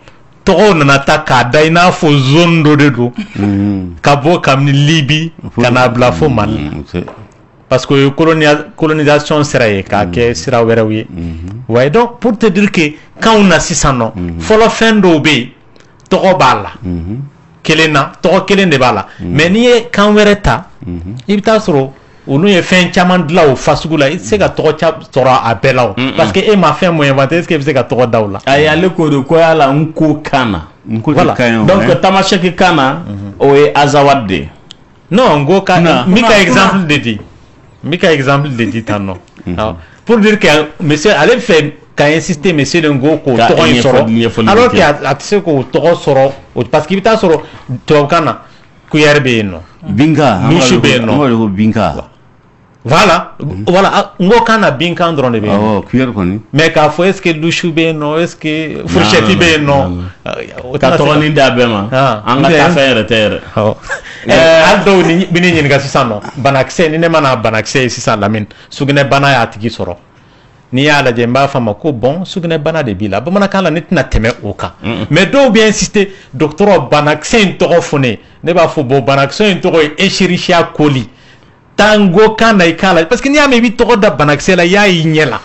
tɔgɔw nana ta k'a da i n'a fɔ zone dɔ de don ka bɔ kabini Libi ka n'a bila fo Mali parce que colonisation sera ye k'a kɛ sira wɛrɛw ye ouais donc pour te dire que kanw na sisan nɔ fɔlɔ fɛn dɔw bɛ yen tɔgɔ b'a la kelen na tɔgɔ kelen de b'a la mais n'i ye kan wɛrɛ ta i bɛ taa sɔrɔ olu ye fɛn caman dilan o fasugu la i tɛ se ka tɔgɔ sɔrɔ a bɛɛ la o parce que e ma fɛn mun inventé est-ce que i bɛ se ka tɔgɔ da o la ayi ale ko de ko yala n ko kan na voilà donc tamasiyɛki kan na o ye azawad de non n ko kan n bɛ ka exemple de di tan nɔ pour dire que monsieur ale fɛ ka insister monsieur de ngo k'o tɔgɔ in sɔrɔ alors que a tɛ se k'o tɔgɔ sɔrɔ parce que i bɛ taa sɔrɔ tubabukan na cuillère bɛ yen nɔ binka misu bɛ yen nɔ binka voilà n ko kan na binkan dɔrɔn de bɛ yen nɔ cuillère kɔni mais k'a fɔ est ce que lusu bɛ yen nɔ est ce que fourchette bɛ yen nɔ ka tɔgɔnin d'a bɛɛ ma an ka taa fɛn yɛrɛ tɛ yɛrɛ hali dɔw bɛ ne ɲininka sisan nɔ banakisɛ ni ne mana banakisɛ ye sisan Lamini sugunɛ bana y'a tigi sɔrɔ n'i y'a lajɛ n b'a fɔ a ma ko bon sugunɛ bana de b'i la bamanankan la ne tɛna tɛmɛ o kan mais dɔw bɛ insister docteur banakisɛ in tɔgɔ fɔ ne b'a fɔ bon banakisɛ in tɔgɔ ye Escherichia coli tango kan na i k'a la parce que n'i y'a mɛn i bɛ tɔgɔ da banakisɛ la i y'a y'i ɲɛ la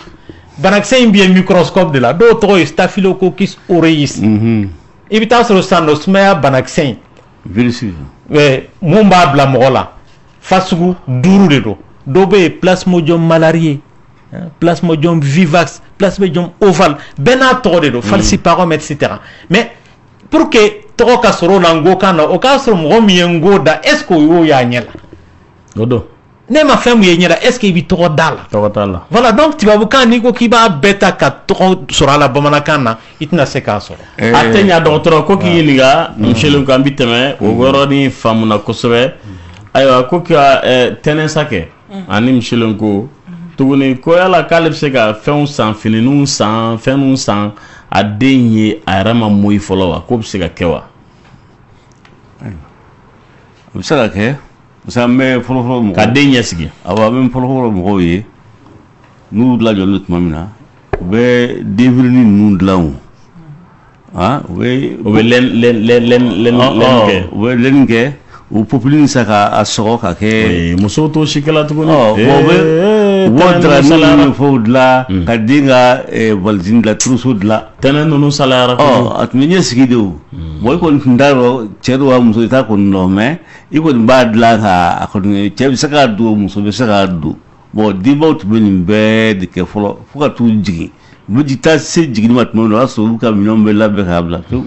banakisɛ in bɛ yen microscope de la dɔw tɔgɔ ye Staphylococcus aureus i bɛ taa sɔrɔ sisan nɔ sumaya banakisɛ in virus mun b'a bila mɔgɔ la fasugu 5 de don dɔw bɛ yen Plasmodium malariae Plasmodium vivax Plasmodium ovale bɛɛ n'a tɔgɔ de don falciparum etc mais pour que tɔgɔ ka sɔrɔ o la n ko kan na o k'a sɔrɔ mɔgɔ min ye n ko da est ce que o y'o y'a ɲɛ la o don ne ma fɛn mun ye ɲɛ la est ce que i bɛ tɔgɔ da la tɔgɔ t'a la voilà donc tubabukan n'i ko k'i b'a bɛɛ ta ka tɔgɔ sɔrɔ a la bamanankan na i tɛna se k'a sɔrɔ a tɛ ɲa dɔgɔtɔrɔ ko k'i ɲininka Michel ko an bɛ tɛmɛ o yɔrɔnin faamuna kosɛbɛ ayiwa ko ka tɛnɛnsa kɛ ani Michel ko tuguni ko yala k'ale bɛ se ka fɛnw san finininw san fɛnw san a den ye a yɛrɛ ma moyi fɔlɔ wa k'o bɛ se ka kɛ wa bɛ se ka kɛ parce que an bɛ fɔlɔfɔlɔ mɔgɔ ka den ɲɛsigi awɔ an bɛ fɔlɔfɔlɔ mɔgɔw ye n'u lajɔlen don tuma min na u bɛ denfirinin ninnu dilan o u bɛ lɛnni kɛ u populi sa ka sɔgɔ ka kɛ musow t'o si kɛla tuguni u b'o darani fɛnw dilan ka den ka valise dilan turuso dilan tɛnɛ ninnu salayara a tun bɛ ɲɛsigi de o bon i kɔni tun t'a dɔn cɛ don wa muso i t'a kɔni dɔn mais i kɔni b'a dilan ka a kɔni cɛ bɛ se k'a don muso bɛ se k'a don bon denbaw tun bɛ nin bɛɛ de kɛ fɔlɔ fo ka t'u jigin u bɛ taa se jiginni ma tuma min na o y'a sɔrɔ olu ka minɛnw bɛ labɛn k'a bila pewu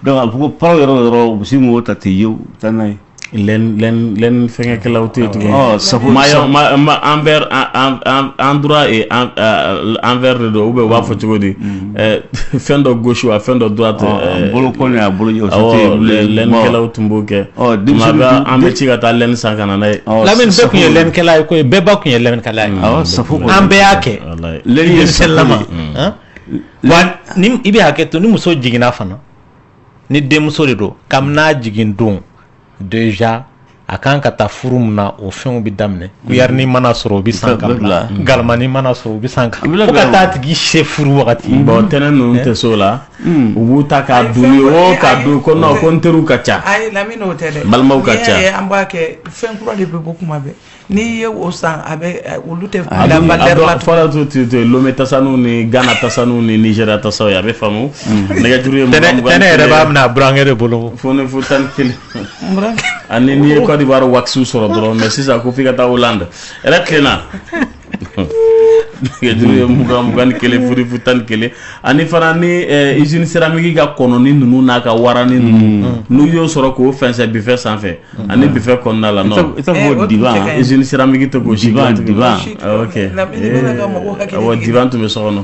donc a fɔ ko paraw yɔrɔ o yɔrɔ u bɛ se k'o ta ten yewu taa n'a ye len fɛngɛkɛlaw tɛ yen tuguni endroit et envers de don ou bien u b'a fɔ cogo di fɛn dɔ gauche wa fɛn dɔ droite bolo kɔni a bolo lɛnkɛlaw tun b'o kɛ tuma bɛɛ an bɛ ci ka taa lɛn san ka na n'a ye Lamine bɛɛ tun ye lɛnkɛla ye koyi bɛɛ ba tun ye lɛnkɛla ye an bɛɛ y'a kɛ lɛn ye sɛlama wa ni i bɛ hakɛ to ni muso jiginna fana ni denmuso de don kabini n'a jigin don déjà a kan ka taa furu mun na o fɛnw bɛ daminɛ kuyari mana sɔrɔ o bɛ san ka bila galamani mana sɔrɔ o bɛ san ka fo ka taa tigi se furu wagati bon tɛnɛ ninnu tɛ so la u b'u ta k'a dun o k'a dun ko non ko n teriw ka ca ayi Lamine o tɛ dɛ balimaw ka ca an b'a kɛ fɛn kura de bɛ bɔ kuma bɛɛ n'i ye o san a bɛ olu tɛ la valeur la fɔlɔ to Lomé tasaninw ni Ghana tasaninw ni Nigeria tasaw ye a bɛ faamu nɛgɛjuru ye tɛnɛ yɛrɛ b'a minɛ a burankɛ de bolo fo 11 ani n'i ye Côte d'Ivoire waxiw sɔrɔ dɔrɔn mais sisan ko f'i ka taa Hollande yɛrɛ tilenna nɛgɛjuru ye 21 furifu 11 ani fana ni usine céramique ka kɔnɔni ninnu n'a ka warani ninnu n'u y'o sɔrɔ k'o fɛnsɛ buffet sanfɛ ani buffet kɔnɔna la non usine céramique tɛ k'o si dilan ok divan tun bɛ so kɔnɔ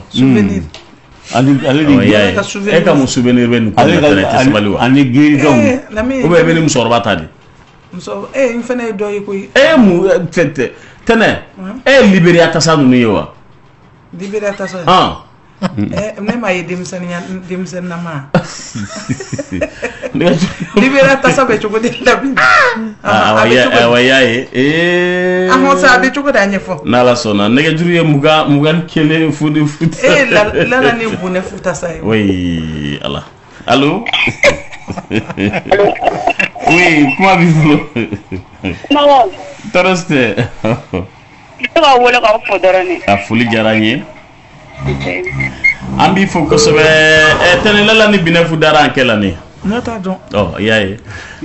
e ka mun souvenir bɛ nin ko la tɛ sabali wa ani giri dɔn ou bien e bɛ ni musokɔrɔba ta de n fana ye dɔ ye koyi mun fɛn tɛ tɛnɛ Libéria tasa ninnu ye wa Libéria tasa ne m'a ye denmisɛnninama Libéria tasa bɛ cogo di Lamine awa y'a ye a bɛ cogo di a ɲɛfɔ n'Ala sɔnna nɛgɛjuru ye 21 fudi lala ni bonne fu tasa ye oui ala allo oui kuma b'i bolo tɔɔrɔ tɛ ka wele k'aw fo dɔrɔn ne a foli diyara n ye an b'i fo kosɛbɛ tɛnɛ lala ni binɛfu dara an kɛ la ne ne t'a dɔn i y'a ye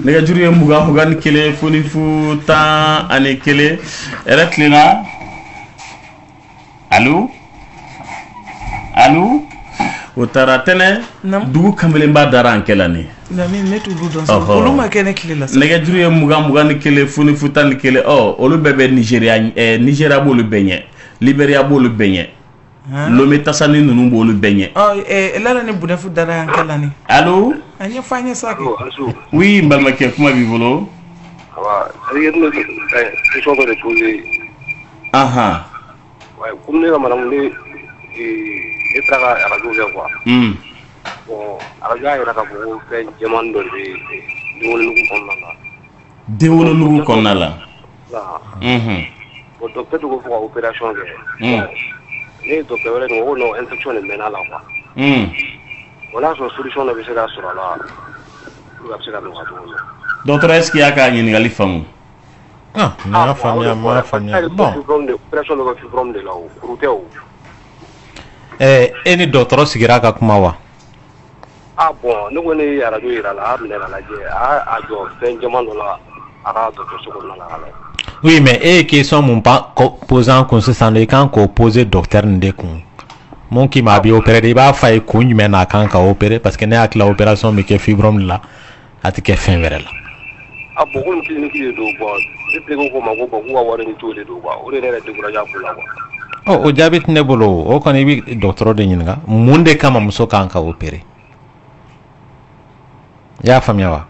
nɛgɛjuru ye 21 foni fu 11 yɛrɛ tilenna allo o taara tɛnɛ dugu kanbelenba dara an kɛ la ne Lamine ne t'olu dɔn sa olu ma kɛ ne tile la nɛgɛjuru ye 21 foni fu 11 olu bɛɛ bɛ Nigeria b'olu bɛɛ ɲɛ Libéria b'olu bɛɛ ɲɛ Lomé tasani ninnu b'olu bɛɛ ɲɛ lala ni bonne fu dara an kɛ la ne allo a ɲɛfɔ an ye sa kɛ oui n balimakɛ kuma b'i bolo question dɔ de poser comme ne ka madame ne taara ka radio kɛ quoi bon radio y'a yira k'a fɔ ko fɛn jɛman dɔ de bɛ denwolonugu kɔnɔna la bon docteur ko fɔ ka opération kɛ ne ye docteur wɛrɛ de ko non infection de mɛnna la quoi o n'a sɔrɔ solution dɔ bɛ se ka sɔrɔ a la pour que a bɛ se ka nɔgɔya cogo min na docteur est-ce qu'il y'a ka ɲininkali faamu m'a faamuya bon opération bɛ kɛ fibrome de la o kuru tɛ o e ni dɔgɔtɔrɔ sigira ka kuma wa bon ne ko ne ye radio yira la a minɛ ka lajɛ a jɔ fɛn caman dɔ la a ka dɔgɔtɔrɔso kɔnɔna la ka lajɛ oui mais e ye question mun posant kun sisan i kan k'o poser docteur nin de kun mun k'i ma a b'i opérer de i b'a fɔ a ye kun jumɛn na a kan ka opérer parce que ne hakili la opération bɛ kɛ fibrome la a tɛ kɛ fɛn wɛrɛ la bon ko nin clinique de don bon ne ko ma ko bon k'u ka wari ni to de don quoi o de ne yɛrɛ découragé a ko la quoi o jaabi tɛ ne bolo o kɔni i bɛ dɔgɔtɔrɔ de ɲininka mun de kama muso kan ka opérer i y'a faamuya wa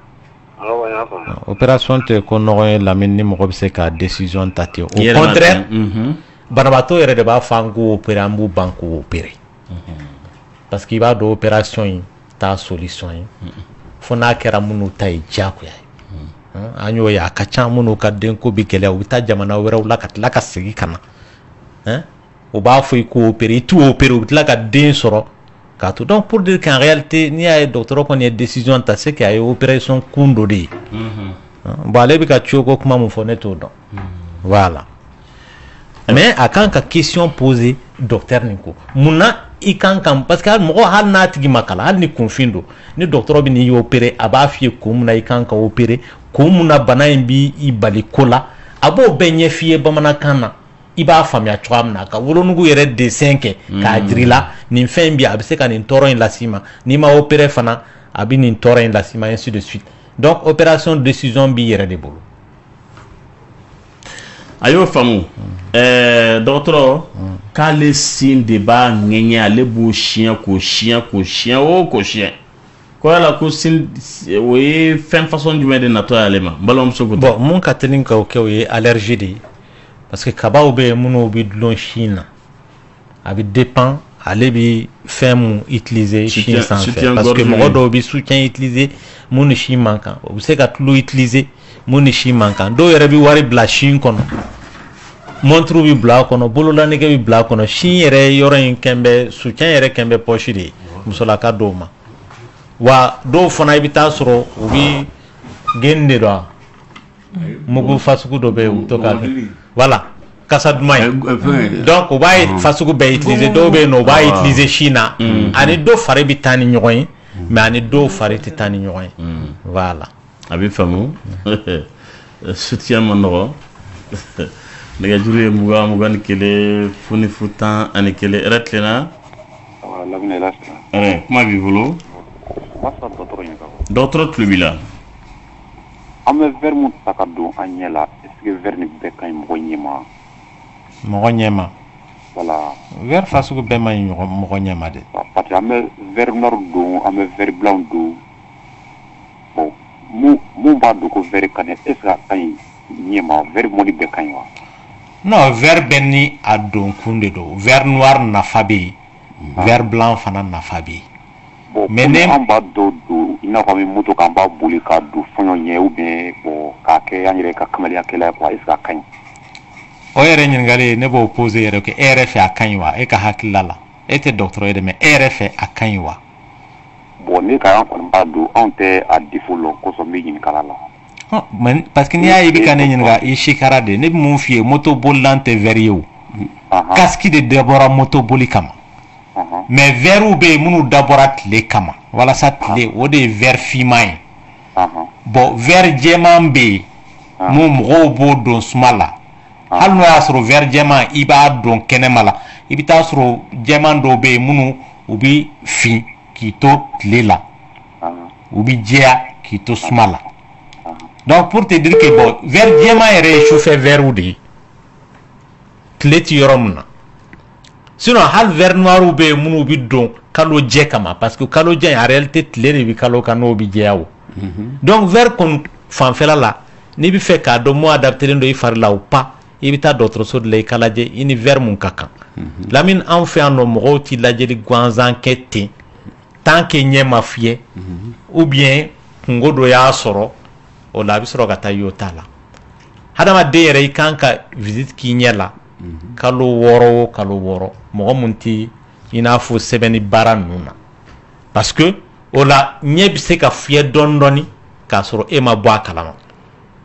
opération tɛ ko nɔgɔ ye Lamine ni mɔgɔ bɛ se ka décision ta ten au contraire banabaatɔ yɛrɛ de b'a fɔ an k'o opérer an b'u ban k'o opérer parce que i b'a dɔn opération in t'a solution ye fo n'a kɛra minnu ta ye diyagoya ye an y'o ye a ka ca minnu ka denko bɛ gɛlɛya u bɛ taa jamana wɛrɛw la ka tila ka segin ka na u b'a fɔ i ko opérer i t'u opérer u bɛ tila ka den sɔrɔ k'a to donc pour dire qu'en réalité n'i y'a ye dɔgɔtɔrɔ kɔni ye décision ta c'est que a ye opération kun dɔ de ye bon ale bɛ ka ciyo ko kuma mun fɔ ne t'o dɔn voilà mais a kan ka question poser docteur nin ko munna i kan kan parce que mɔgɔ hali n'a tigi ma kalan hali ni kunfin don ni dɔgɔtɔrɔ bɛ n'i opérer a b'a f'i ye kun mun na i kan ka opérer kun mun na bana in b'i bali ko la a b'o bɛɛ ɲɛf'i ye bamanankan na i b'a faamuya cogoya min na ka wolonugu yɛrɛ dessin kɛ k'a jira i la nin fɛn in bi a bɛ se ka nin tɔɔrɔ in las'i ma n'i ma opérer fana a bɛ nin tɔɔrɔ in las'i ma ainsi de suite donc opération décision b'i yɛrɛ de bolo. a y'o faamu dɔgɔtɔrɔ k'ale sin de b'a ŋɛɲɛ ale b'o siɲɛ k'o siɲɛ k'o siɲɛ ko yala ko sin o ye fɛn façon jumɛn de natɔ ye ale ma n balimamuso ko bon mun ka teli ka o kɛ o ye allergie de ye parce que kabaw bɛ yen minnu bɛ dulon sin na a bɛ dépend ale bɛ fɛn mun utiliser sin sanfɛ parce que mɔgɔ dɔw bɛ soutien utiliser mun ni sin man kan o bɛ se ka tulo utiliser mun ni sin man kan dɔw yɛrɛ bɛ wari bila sin kɔnɔ montre bɛ bila a kɔnɔ bololanɛgɛ bɛ bila a kɔnɔ sin yɛrɛ yɔrɔ in kɛn bɛ soutien yɛrɛ kɛn bɛ poche de ye musolaka dɔw ma wa dɔw fana i bɛ taa sɔrɔ u bɛ geni de dɔn mugu fasugu dɔ bɛ yen u bɛ to k'a kɛ voilà kasa duman ye donc u b'a fasugu bɛɛ utiliser dɔw bɛ yen nɔ u b'a utiliser sin na ani dɔw fari bɛ taa ni ɲɔgɔn ye mais ani dɔw fari tɛ taa ni ɲɔgɔn ye voilà. a bɛ faamu soutien man nɔgɔ nɛgɛjuru ye 20 ni 1 0 10 ani 1 yɛrɛ tilenna kuma b'i bolo dɔgɔtɔrɔ tulo b'i la. an bɛ verre mun ta ka don an ɲɛ la est ce que verre nin bɛɛ ka ɲi mɔgɔ ɲɛ ma. mɔgɔ ɲɛ ma. voilà. verre fasugu bɛɛ ma ɲi mɔgɔ ɲɛ ma de. parce que an bɛ verre noir don an bɛ verre blanc don bon mun b'a dɔn ko verre ka ɲi est ce que a ka ɲi ɲɛ ma verre mɔni bɛɛ ka ɲi wa. non verre bɛɛ ni a don kun de don verre noir nafa bɛ yen verre blanc fana nafa bɛ yen. bon mais ne an b'a dɔw don i n'a fɔ an bɛ moto k'an b'a boli k'a don fɔɲɔ ɲɛ ou bien bon k'a kɛ an yɛrɛ ka kamaliyakɛla ye quoi est ce que a ka ɲi. o yɛrɛ ɲininkali ne b'o poser yɛrɛ ko e yɛrɛ fɛ a ka ɲi wa e ka hakilila la e tɛ dɔgɔtɔrɔ ye dɛ mais e yɛrɛ fɛ a ka ɲi wa. bon ne ka an kɔni b'a don anw tɛ a défaut lɔn kosɔn n bɛ ɲininkala la. mais parce que n'i y'a ye i bɛ ka ne ɲininka i sikara de ne bɛ mun f'i ye moto bolilan tɛ verre ye o casque de dabɔra moto boli kama mais verrew bɛ yen minnu dabɔra tile kama walasa tile o de ye verre finman ye bon verre jɛman bɛ yen mun mɔgɔw b'o don suma la hali n'o y'a sɔrɔ verre jɛman i b'a don kɛnɛma la i bɛ taa sɔrɔ jɛman dɔw bɛ yen minnu u bɛ fin k'i to tile la u bɛ jɛya k'i to suma la. donc pour te dire que bon verre jɛman yɛrɛ ye sufɛ verrew de ye tile ti yɔrɔ min na sinon hali verre noirs bɛ yen minnu bɛ don kalo jɛ kama parce que kalo jɛ en réalité tile de bɛ kalo kan n'o bɛ jɛya o donc verre kɔni fanfɛla la n'i bɛ fɛ k'a dɔn mun adaptelen don i fari la ou pas i bɛ taa dɔgɔtɔrɔso de la i ka lajɛ i ni verre mun ka kan lamini anw fɛ yan nɔ mɔgɔw ti lajɛli gansan kɛ ten tant que ɲɛ ma fiyɛ ou bien kungo dɔ y'a sɔrɔ o la a bɛ sɔrɔ ka taa y'o t'a la hadamaden yɛrɛ i kan ka visite k'i ɲɛ la kalo 6 o kalo 6 mɔgɔ mun ti i n'a fɔ sɛbɛnni baara ninnu na parce que o la ɲɛ bɛ se ka fiyɛ dɔɔni dɔɔni k'a sɔrɔ e ma bɔ a kalama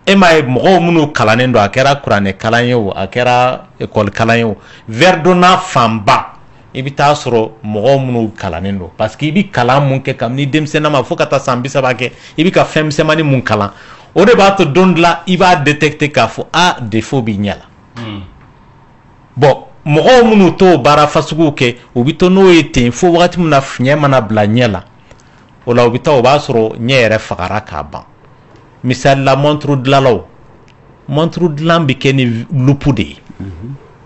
e m'a ye mɔgɔw minnu kalannen don a kɛra kuranɛ kalan ye o a kɛra ekɔli kalan ye o verre donna fanba i bɛ taa sɔrɔ mɔgɔw minnu kalannen don parce que i bɛ kalan mun kɛ kabini denmisɛnnin ma fo ka taa san 30 kɛ i bɛ ka fɛn misɛnmanin mun kalan o de b'a to don dɔ la i b'a détecter k'a fɔ a défaut b'i ɲɛ la bon mɔgɔw minnu t'o baara fasuguw kɛ u bɛ to n'o ye ten fo wagati min na fiɲɛ mana bila ɲɛ la o la u bɛ taa o b'a sɔrɔ ɲɛ yɛrɛ fagara k'a ban misali la montre dilanlaw montre dilan bɛ kɛ ni lupu de ye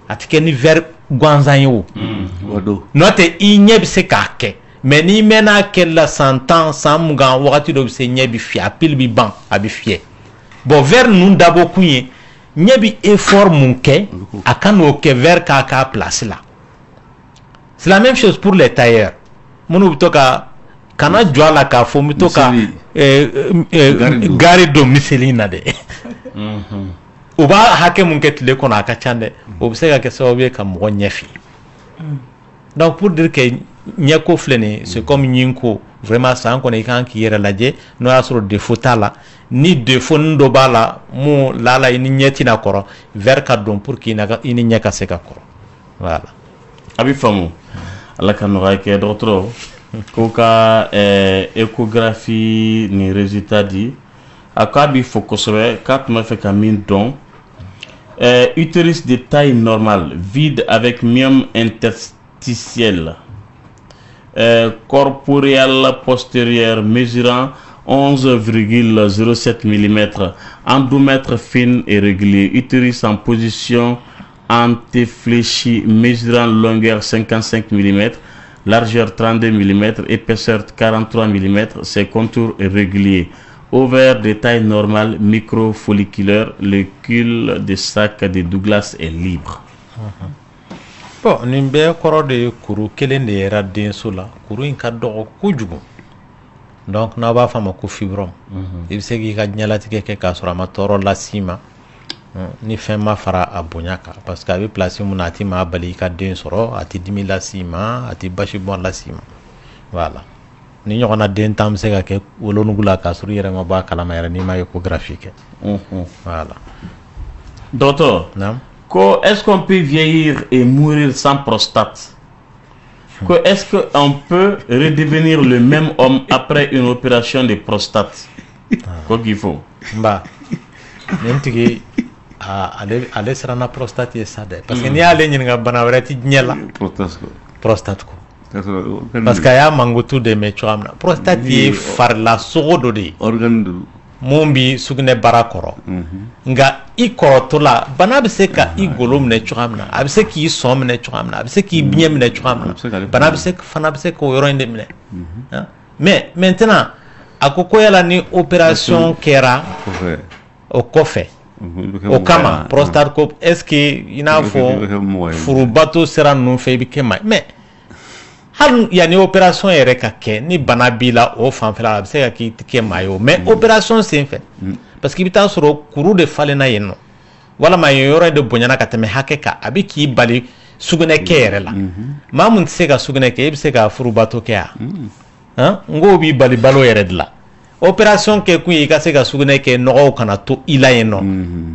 a tɛ kɛ ni verre gansan ye o n'o tɛ i ɲɛ bɛ se k'a kɛ mais n'i mɛnna kɛ la san 10 san 20 wagati dɔ bɛ se ɲɛ bɛ fiyɛ a pile bɛ ban a bɛ fiyɛ bon verre ninnu dabɔ kun ye ɲɛ bɛ effort mun kɛ a ka n'o kɛ verre k'a place la c'est la même chose pour les tailleurs minnu bɛ to ka kana jɔ a la k'a fɔ n bɛ to ka gari don miseli in na dɛ u b'a hakɛ mun kɛ tile kɔnɔ a ka ca dɛ o bɛ se ka kɛ sababu ye ka mɔgɔ ɲɛ fili donc pour dire que ɲɛko filɛ nin c'est comme ɲinko vraiment san kɔnɔ i kan k'i yɛrɛ lajɛ n'o y'a sɔrɔ défaut t'a la ni défaut nin dɔ b'a la mun lala i ni ɲɛ tɛna kɔrɔ verre ka don pour que i ni ɲɛ ka se ka kɔrɔ voilà a bɛ faamu ala ka nɔgɔya kɛ dɔgɔtɔrɔ ko ka échographie ni résultat di a ko a b'i fo kosɛbɛ k'a tun b'a fɛ ka min dɔn utérus de taille normale vide avec myome interstitiel corporel postérieur mesurant 11,07 mm, endomètre fin et régulier, utérus en position antéfléchie mesurant longueur 55 mm, largeur 32 mm, épaisseur 43 mm, ses contours réguliers, ovaire de taille normale microfolliculaire, le cul de sac de Douglas est libre. Bon, nin bɛɛ kɔrɔ de ye kuru kelen de yera denso la kuru in ka dɔgɔ kojugu donc n'aw b'a fɔ a ma ko fibrome i bɛ se k'i ka diɲɛlatigɛ kɛ k'a sɔrɔ a ma tɔɔrɔ las'i ma ni fɛn ma fara a bonya kan parce que a bɛ place mun na a ti maa bali i ka den sɔrɔ a ti dimi las'i ma a ti basi bɔn las'i ma voilà ni ɲɔgɔnna den tan bɛ se ka kɛ wolonugu la k'a sɔrɔ i yɛrɛ ma bɔ a kalama yɛrɛ n'i ma échographie kɛ voilà docteur est-ce qu'on peut vieillir et mourir sans prostate? Est-ce qu'on peut redevenir le même homme après une opération de prostate? Quoi qu'il faut? Bah, n'importe ale sera na prostate ye ça de parce que ni ale ɲininka bana wɛrɛ ti diɲɛ la prostate ko parce que a y'a mankutu de mɛn cogoya min na prostate ye farila sogo dɔ de ye organe de mun bi sugunɛ bara kɔrɔ nka i kɔrɔtɔ la bana bɛ se ka i golo minɛ cogoya min na a bɛ se k'i sɔn minɛ cogoya min na a bɛ se k'i biɲɛ minɛ cogoya min na bana fana bɛ se k'o yɔrɔ in de minɛ mais maintenant a ko yala ni opération kɛra o kɔfɛ o kama prostate ko est-ce que i n'a fɔ furubato sera ninnu fɛ i bɛ kɛ maa mais hali yanni opération yɛrɛ ka kɛ ni bana b'i la o fanfɛla la a bɛ se ka k'i kɛ maa ye o mais opération senfɛ parce que i bɛ taa sɔrɔ kuru de falenna yen nɔ walama yen yɔrɔ de bonyana ka tɛmɛ hakɛ kan a bɛ k'i bali sugunɛ kɛ yɛrɛ la maa mun tɛ se ka sugunɛ kɛ i bɛ se ka furubato kɛ yan n ko b'i bali balo yɛrɛ de la opération kɛ kun ye i ka se ka sugunɛ kɛ nɔgɔw kana to i la yen nɔ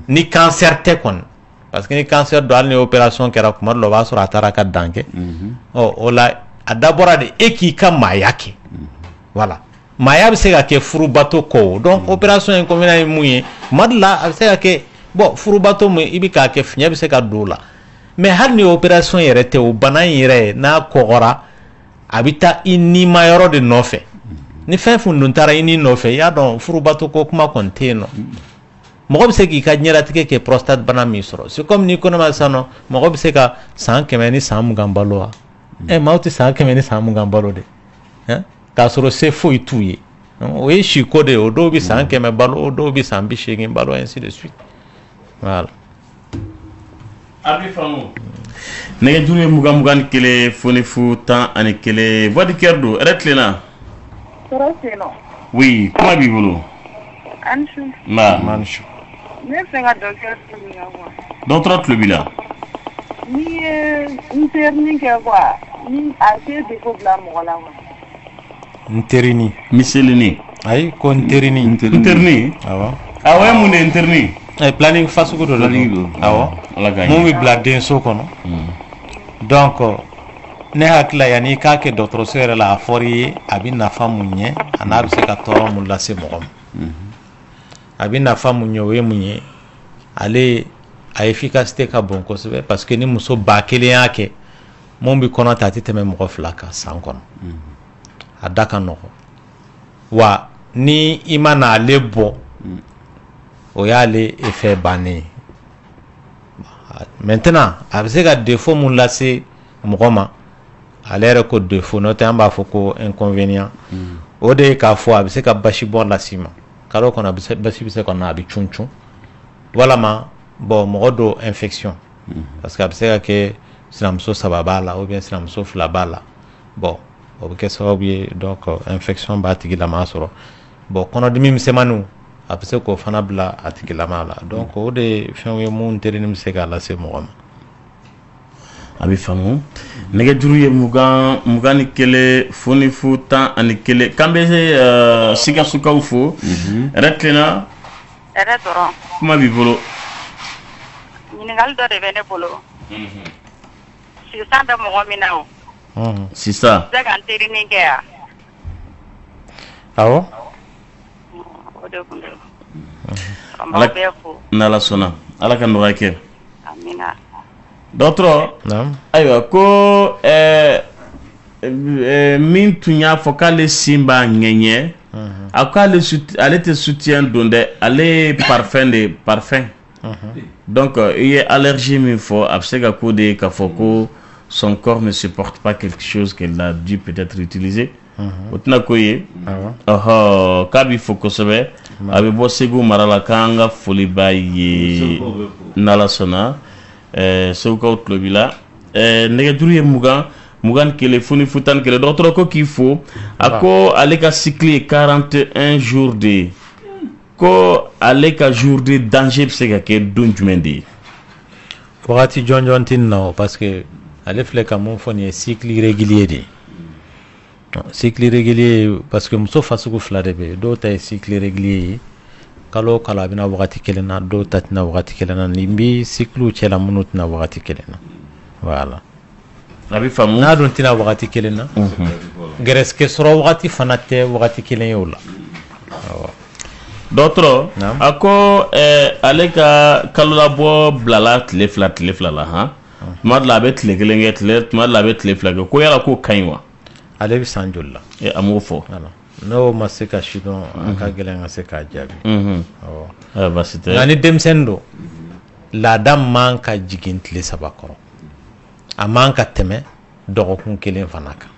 ni cancer tɛ kɔni parce que ni cancer don hali ni opération kɛra kuma dɔ la o b'a sɔrɔ a taara ka dan kɛ o la a dabɔra de e k'i ka maaya kɛ voilà maaya bɛ se ka kɛ furubato kɔ donc opération in kɔmina ye mun ye kuma dɔ la a bɛ se ka kɛ bon furubato mun i bɛ k'a kɛ fiɲɛ bɛ se ka don o la mais hali ni opération yɛrɛ tɛ o bana in yɛrɛ n'a kɔgɔra a bɛ taa i nima yɔrɔ de nɔfɛ ni fɛn fɛn dun taara i ni nɔfɛ i y'a dɔn furubato ko kuma kɔni tɛ yen nɔ mɔgɔ bɛ se k'i ka diɲɛlatigɛ kɛ prostate bana min sɔrɔ c'est comme ni kɔnɔma sisan nɔ mɔgɔ bɛ se ka san 100 ni san 20 balo wa maaw tɛ san 100 ni san 20 balo de k'a sɔrɔ se foyi t'u ye o ye siko de ye o dɔw bɛ san 100 balo o dɔw bɛ san 80 balo ainsi de suite voilà. a bɛ faamu nɛgɛjuru ye 20 ni kelen foni fu 10 ani kelen voix du cœur don hɛrɛ tilenna. oui kuma b'i bolo. Manchou. Ne fɛ ka docteur ɲininka quoi. Docteur tulo b'i la. Ni ye interni kɛ quoi ni a tɛ défaut bila mɔgɔ la quoi. Nterini. Miselini. Ayi ko nterini. Nterini. Awɔ. Awɔ ye mun de nterini. Planning fasugu dɔ don. Awɔ. Mun bɛ bila denso kɔnɔ. Donc ne hakili la yanni i k'a kɛ dɔgɔtɔrɔso yɛrɛ la a fɔra i ye a bɛ nafa mun ɲɛ a n'a bɛ se ka tɔɔrɔ mun lase mɔgɔ ma. A bɛ nafa mun ɲɛ o ye mun ye ale a efficacité ka bon kosɛbɛ parce que ni muso 1000 y'a kɛ mun bɛ kɔnɔ ta a tɛ tɛmɛ mɔgɔ 2 kan san kɔnɔ a da ka nɔgɔ wa ni i ma n'ale bɔ o y'ale effet bannen ye maintenant a bɛ se ka défaut mun lase mɔgɔ ma ale yɛrɛ ko défaut n'o tɛ an b'a fɔ ko inconvénient o de ye k'a fɔ a bɛ se ka basi bɔ las'i ma kalo kɔnɔ basi bɛ se ka na a bɛ cun walama bon mɔgɔ do infection parce que a bɛ se ka kɛ sinamuso 3 b'a la ou bien sinamuso 2 b'a la bon o bɛ kɛ sababu ye donc infection b'a tigilama sɔrɔ bon kɔnɔdimi misɛnmaninw a bɛ se k'o fana bila a tigilama la donc o de fɛnw ye mun terinin bɛ se k'a lase mɔgɔ ma. A bɛ faamu nɛgɛjuru ye 21 fonifu 11 k'an bɛ Sikasukaw fo yɛrɛ tilenna Yɛrɛ dɔrɔn kuma b'i bolo ɲininkali dɔ de bɛ ne bolo sisan bɛ mɔgɔ min na o sisan bɛ ka n terinin kɛ yan awɔ o de kun don an b'aw bɛɛ fo n'Ala sɔnna Ala ka nɔgɔya kɛ amina dɔgɔtɔrɔ ayiwa ko min tun y'a fɔ k'ale sin b'a ŋɛɲɛ a ko ale tɛ soutien don dɛ ale ye parfum donc i ye allergie min fɔ a bɛ se ka ko de ye k'a fɔ ko son corps ne supporte pas quelque chose qu'elle a dû peut-être utiliser o tɛna ko ye k'a b'i fo kosɛbɛ a bɛ bɔ Segu mara la k'an ka foli b'a ye n'Ala sɔnna Segukaw tulo b'i la nɛgɛjuru ye 21 fonifu 11 dɔgɔtɔrɔ ko k'i fo a ko ale ka cycle ye 41 jours de ye ko ale ka jour de danger bɛ se ka kɛ don jumɛn de ye wagati jɔnjɔn tɛ nin na o parce que ale filɛ ka mun fɔ nin ye cycle régulier de ye cycle régulier parce que muso fasugu 2 de bɛ yen dɔw ta ye cycle régulier ye kalo o kalo a bɛna wagati kelen na dɔw ta tɛna wagati kelen na nin bɛ cyclew cɛla minnu tɛna wagati kelen na voilà a bɛ faamu n'a dun tɛna wagati kelen na gɛrɛsɛgɛ sɔrɔ wagati fana tɛ wagati kelen ye o la dɔgɔtɔrɔ a ko ale ka kalo labɔ bilala tile fila la han tuma dɔ la a bɛ tile kelen kɛ tuma dɔ la a bɛ tile 2 kɛ ko yala k'o ka ɲi wa ale bɛ san joli la a m'o fɔ n'o ma se ka si dɔn a ka gɛlɛn ka se k'a jaabi basi tɛ nka ni denmisɛnnin don laada man ka jigin tile 3 kɔrɔ a man ka tɛmɛ dɔgɔkun 1 fana kan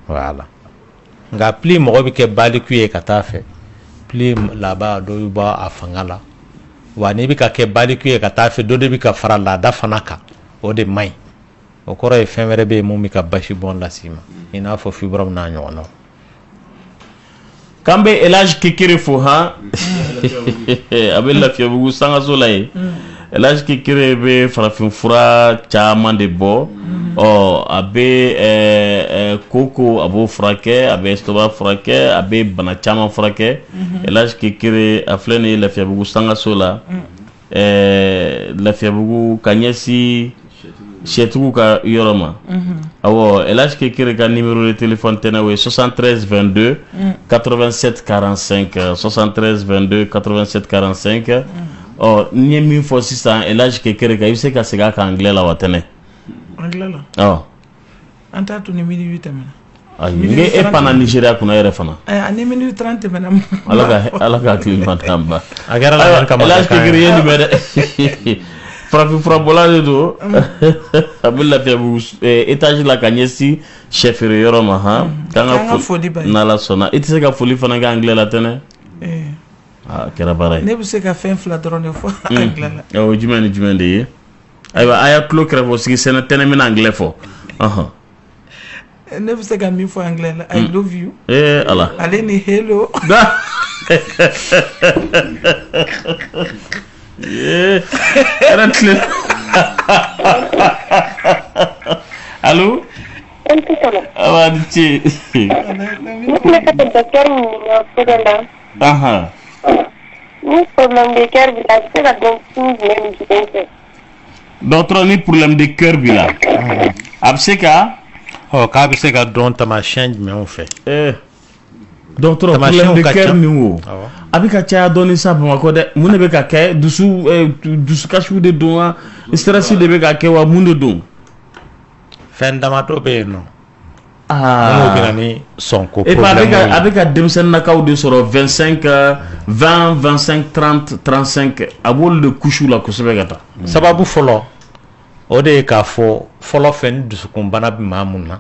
voilà nka pli mɔgɔ bɛ kɛ baliku ye ka taa fɛ pli laban dɔ bɛ bɔ a fanga la wa n'i bɛ ka kɛ baliku ye ka taa fɛ dɔ de bɛ ka fara laada fana kan o de man ɲi o kɔrɔ ye fɛn wɛrɛ bɛ yen mun bɛ ka basi bɔn las'i ma i n'a fɔ fibrome n'a ɲɔgɔnnaw k'an bɛ Elage Kekere fo han a bɛ Lafiyabugu sangaso la ye Elage Kekere bɛ farafinfura caman de bɔ a bɛ koko a b'o furakɛ a bɛ estomac furakɛ a bɛ bana caman furakɛ Elage Kekere a filɛ nin ye Lafiyabugu sangaso la Lafiyabugu ka ɲɛsin Sɛtigiw ka yɔrɔ ma awɔ Elage Kekere ka numéro de téléphone tɛnɛ o ye 73 22 87 45 73 22 87 45 n'i ye min fɔ sisan Elage Kekere kan i bɛ se ka segin a kan anglais la wa tɛnɛ anglais la an t'a to ni minute tɛmɛna n e panna Nigeria kunna yɛrɛ fana ni minute 30 tɛmɛna Ala ka hakili ma t'an ba a kɛra la kama Elage Kekere ye nin bɛ dɛ farafinfura bɔla de don a bɛ Lafiyabugu étage la ka ɲɛsin sɛfeere yɔrɔ ma han k'an ka foli n'Ala sɔnna i tɛ se ka foli fana kɛ anglais la tɛnɛ kɛra baara ye ne bɛ se ka fɛn 2 dɔrɔn de fɔ anglais la jumɛn ni jumɛn de ye ayiwa a y'a tulo kɛrɛfɛ sigi sɛnɛ tɛnɛ min anglais fɔ ne bɛ se ka min fɔ anglais la I love you ala ale ni hello Allô? Awa ni ce. Dɔgɔtɔrɔ ni problème de cœur b'i la a bɛ se ka k'a bɛ se ka dɔn taamasiyɛn jumɛnw fɛ dɔgɔtɔrɔ problème de cœur nin wo a bɛ ka caya dɔɔnin sa Bamakɔ dɛ mun de bɛ ka kɛ dusukasiw de don wa stress de bɛ ka kɛ wa mun de don fɛn damadɔ bɛ yen nɔ minnu bɛ na ni sɔnko problème a bɛ ka denmisɛnninnakaw de sɔrɔ 25 20 25 30 35 a b'olu de couche la kosɛbɛ ka taa sababu fɔlɔ o de ye k'a fɔ fɔlɔ fɛ ni dusukunbana bɛ maa mun na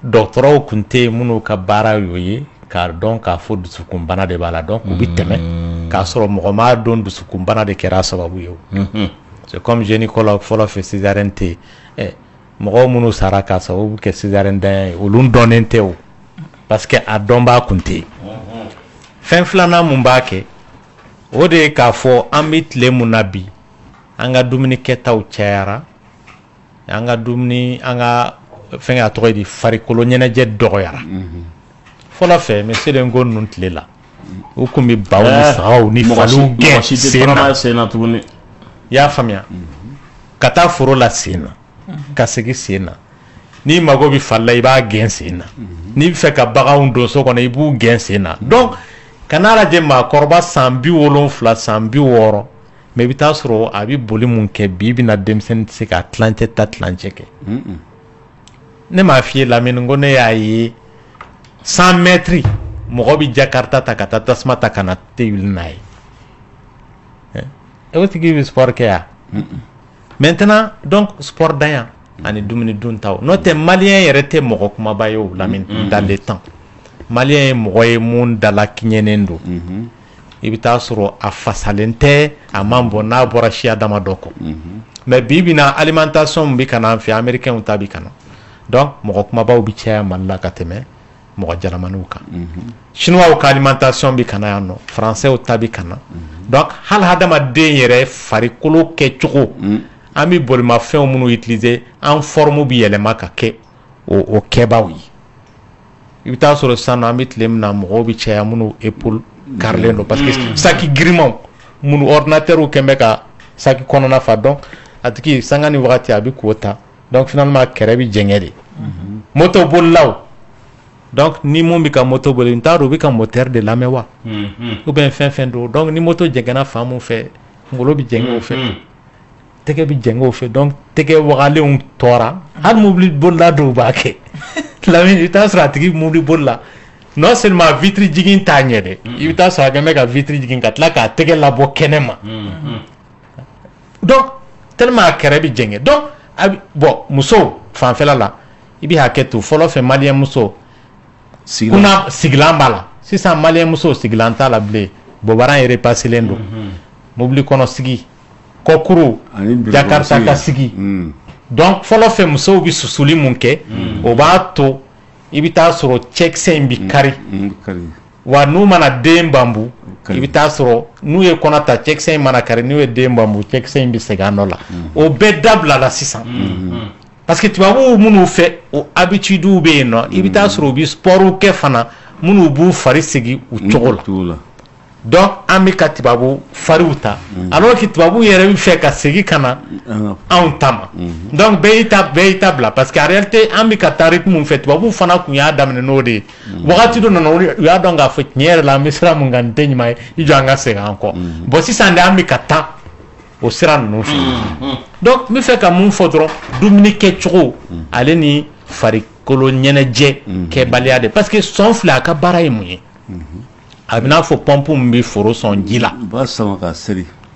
dɔgɔtɔrɔw tun tɛ yen minnu ka baara y'o ye k'a dɔn k'a fɔ dusukunbana de b'a la donc u bɛ tɛmɛ k'a sɔrɔ mɔgɔ m'a dɔn dusukunbana de kɛra sababu ye o c'est comme gynécologue fɔlɔ fɛ césarienne tɛ yen mɔgɔ minnu sara k'a sababu kɛ césarienne dan ye olu dɔnnen tɛ o parce que a dɔnbaa kun tɛ yen fɛn filanan mun b'a kɛ o de ye k'a fɔ an bɛ tile mun na bi an ka dumuni kɛtaw cayara an ka dumuni an ka fɛn a tɔgɔ ye di farikolo ɲɛnajɛ dɔgɔyara fɔlɔ fɛ monsieur Lenko ninnu tile la u kun bɛ baw ni sagaw ni faliw gɛn sen na tuguni i y'a faamuya ka taa foro la sen na ka segin sen na n'i mago bɛ fali la i b'a gɛn sen na n'i bɛ fɛ ka baganw don so kɔnɔ i b'u gɛn sen na donc kana lajɛ maakɔrɔba san 70 san 60 mais i bɛ taa sɔrɔ a bɛ boli mun kɛ bi bɛna denmisɛnnin tɛ se ka tilancɛ ta tilancɛ kɛ ne m'a f'i ye Lamini ko ne y'a ye 100 mètres mɔgɔ bɛ Jakarta ta ka taa tasuma ta ka na tɛ wuli n'a ye o tigi bɛ sport kɛ yan maintenant donc sport dan yan ani dumuni duntaw n'o tɛ maliyɛn yɛrɛ tɛ mɔgɔ kumaba ye o Lamini dans le temps maliyɛn ye mɔgɔ ye mun dala kiɲɛnen don i bɛ taa sɔrɔ a fasalen tɛ a man bɔ n'a bɔra siya dama dɔ kɔ mais bi bina alimentation bɛ ka na an fɛ américains ta bɛ ka na donc mɔgɔ kumabaw bɛ caya Mali la ka tɛmɛ mɔgɔ jalamaniw kan chinois ka alimentation bɛ ka na yan nɔ français ta bɛ ka na donc hali hadamaden yɛrɛ farikolo kɛcogo an bɛ bolimafɛnw minnu utiliser an forme bɛ yɛlɛma ka kɛ o kɛbaaw ye i bɛ taa sɔrɔ sisan an bɛ tile min na mɔgɔw bɛ caya minnu épaule karilen don parce que saki girimanw minnu ordinateur kɛn bɛ ka saki kɔnɔna fa donc a tigi sanga ni wagati a bɛ k'o ta donc finalement kɛrɛ bɛ jɛngɛ de moto bolilaw donc ni mun bɛ ka moto boli n t'a dɔn u bɛ ka moteur de lamɛn wa ou bien fɛn don donc ni moto jɛngɛnna fan mun fɛ kunkolo bɛ jɛngɛ o fɛ tɛgɛ bɛ jɛngɛ o fɛ donc tɛgɛ wagalenw tɔɔra hali mobili bolila dɔw b'a kɛ Lamini i bɛ taa sɔrɔ a tigi mobili bolila non seulement vitre jigin t'a ɲɛ dɛ i bɛ taa sɔrɔ a kɛn bɛ ka vitre jigin ka tila k'a tɛgɛ labɔ kɛnɛ ma donc tellement a kɛrɛ bɛ jɛngɛ donc bon musow fanfɛla la i bɛ hakɛ to fɔlɔ fɛ maliyɛn muso kuna sigilan b'a la sisan maliyɛn muso sigilan t'a la bilen bɔbaran yɛrɛ pasilen don mobili kɔnɔ sigi kɔkuru Jakarta ka sigi donc fɔlɔ fɛ musow bɛ susuli mun kɛ o b'a to i bɛ taa sɔrɔ cɛkisɛ in bɛ kari wa n'u mana den bambu i bɛ taa sɔrɔ n'u ye kɔnɔ ta cɛkisɛ in mana kari n'u ye den bambu cɛkisɛ in bɛ segin a nɔ la o bɛɛ dabila la sisan parce que tubabuw minnu fɛ o habitude bɛ yen nɔ i bɛ taa sɔrɔ u bɛ sport kɛ fana minnu b'u fari sigi u cogo la donc an bɛ ka tubabu fariw ta alors que tubabu yɛrɛ bɛ fɛ ka segin ka na anw ta ma donc bɛɛ y'i ta bila parce que en réalité an bɛ ka taa rythme min fɛ tubabu fana kun y'a daminɛ n'o de ye wagati dɔ nana u y'a dɔn k'a fɔ tiɲɛ yɛrɛ la an bɛ sira min kan nin tɛ ɲuman ye i jɔ an ka segin an kɔ bon sisan de an bɛ ka taa o sira ninnu fɛ donc n bɛ fɛ ka mun fɔ dɔrɔn dumuni kɛcogo ale ni farikolo ɲɛnajɛ kɛbaliya de parce que sɔn filɛ a ka baara ye mun ye a bɛ n'a fɔ pɔnpu min bɛ foro sɔn ji la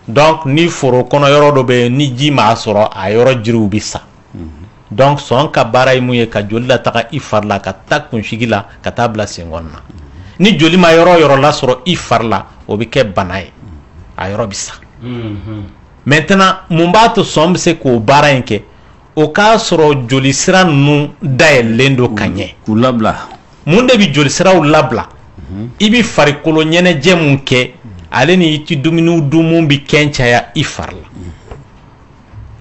donc ni foro kɔnɔ yɔrɔ dɔ bɛ yen ni ji m'a sɔrɔ a yɔrɔ jiriw bɛ sa donc sɔn ka baara ye mun ye ka joli lataga i fari la ka taa kunsigi la ka taa bila senkɔnɔ na ni joli ma yɔrɔ yɔrɔ lasɔrɔ i fari la o bɛ kɛ bana ye a yɔrɔ bɛ sa maintenant mun b'a to sɔn bɛ se k'o baara in kɛ o k'a sɔrɔ joli sira ninnu dayɛlɛlen don ka ɲɛ k'u labila mun de bɛ joli siraw labila i bɛ farikolo ɲɛnajɛ mun kɛ ale ni i ti dumuni dun mun bɛ kɛn caya i fari la